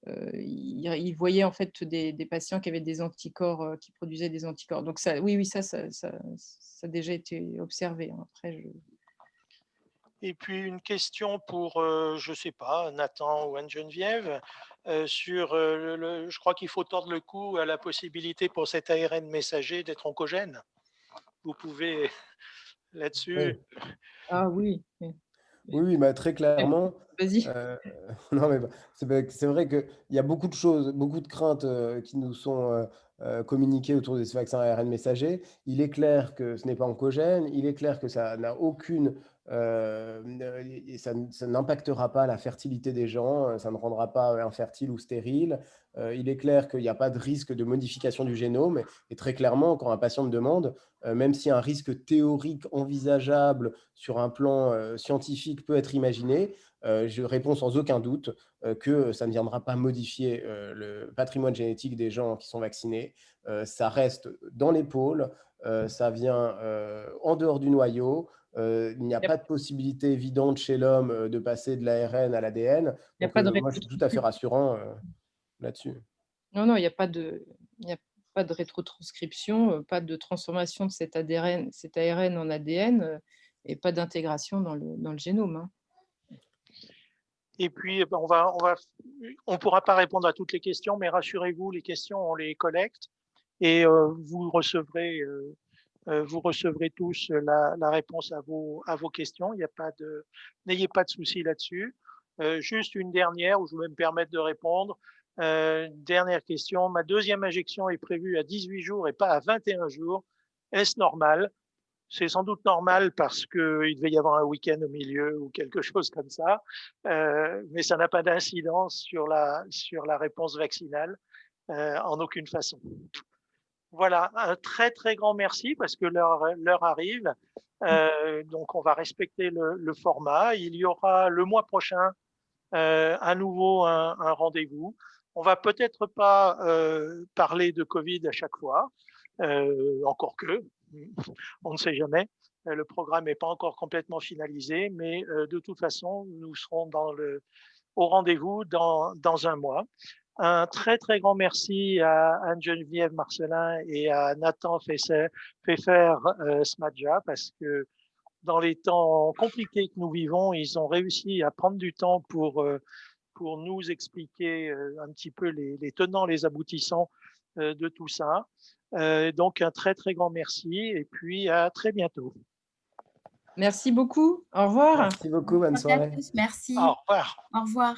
ils voyaient en fait des patients qui avaient des anticorps, qui produisaient des anticorps. Donc ça, oui, oui, ça a déjà été observé, hein. Après, Et puis une question pour, je ne sais pas, Nathan ou Anne-Geneviève, sur je crois qu'il faut tordre le cou à la possibilité pour cet ARN messager d'être oncogène. Vous pouvez là-dessus. Ah oui. Oui, bah, très clairement. Vas-y. Non, mais c'est vrai qu'il y a beaucoup de choses, beaucoup de craintes qui nous sont communiquées autour de ce vaccin ARN messager. Il est clair que ce n'est pas oncogène. Il est clair que ça n'a aucune. Et ça n'impactera pas la fertilité des gens. Ça ne rendra pas infertile ou stérile. Il est clair qu'il n'y a pas de risque de modification du génome. Et très clairement, quand un patient me demande, même si un risque théorique envisageable sur un plan scientifique peut être imaginé, je réponds sans aucun doute que ça ne viendra pas modifier le patrimoine génétique des gens qui sont vaccinés. Ça reste dans l'épaule, ça vient en dehors du noyau. Il n'y a pas de possibilité évidente chez l'homme de passer de l'ARN à l'ADN. Il n'y a Donc, pas de moi, je suis tout à fait rassurant là-dessus. Non, il n'y a pas de rétrotranscription, pas de transformation de cet ARN en ADN et pas d'intégration dans le génome, hein. Et puis, on ne pourra pas répondre à toutes les questions, mais rassurez-vous, les questions, on les collecte et vous recevrez tous la réponse à vos questions. N'ayez pas de soucis là-dessus. Juste une dernière, où je vais me permettre de répondre. Dernière question. Ma deuxième injection est prévue à 18 jours et pas à 21 jours. Est-ce normal? C'est sans doute normal parce qu'il devait y avoir un week-end au milieu ou quelque chose comme ça, mais ça n'a pas d'incidence sur la réponse vaccinale en aucune façon. Voilà, un très très grand merci parce que l'heure arrive. Donc on va respecter le format. Il y aura le mois prochain à nouveau un rendez-vous. On va peut-être pas parler de Covid à chaque fois, encore que, on ne sait jamais. Le programme n'est pas encore complètement finalisé, mais de toute façon, nous serons au rendez-vous dans un mois. Un très, très grand merci à Anne-Geneviève Marcelin et à Nathan Pfeffer-Smadja, parce que dans les temps compliqués que nous vivons, ils ont réussi à prendre du temps pour nous expliquer un petit peu les tenants, les aboutissants de tout ça. Donc, un très, très grand merci et puis à très bientôt. Merci beaucoup. Au revoir. Merci beaucoup, bonne Merci à soirée. tous. Merci. Au revoir. Au revoir.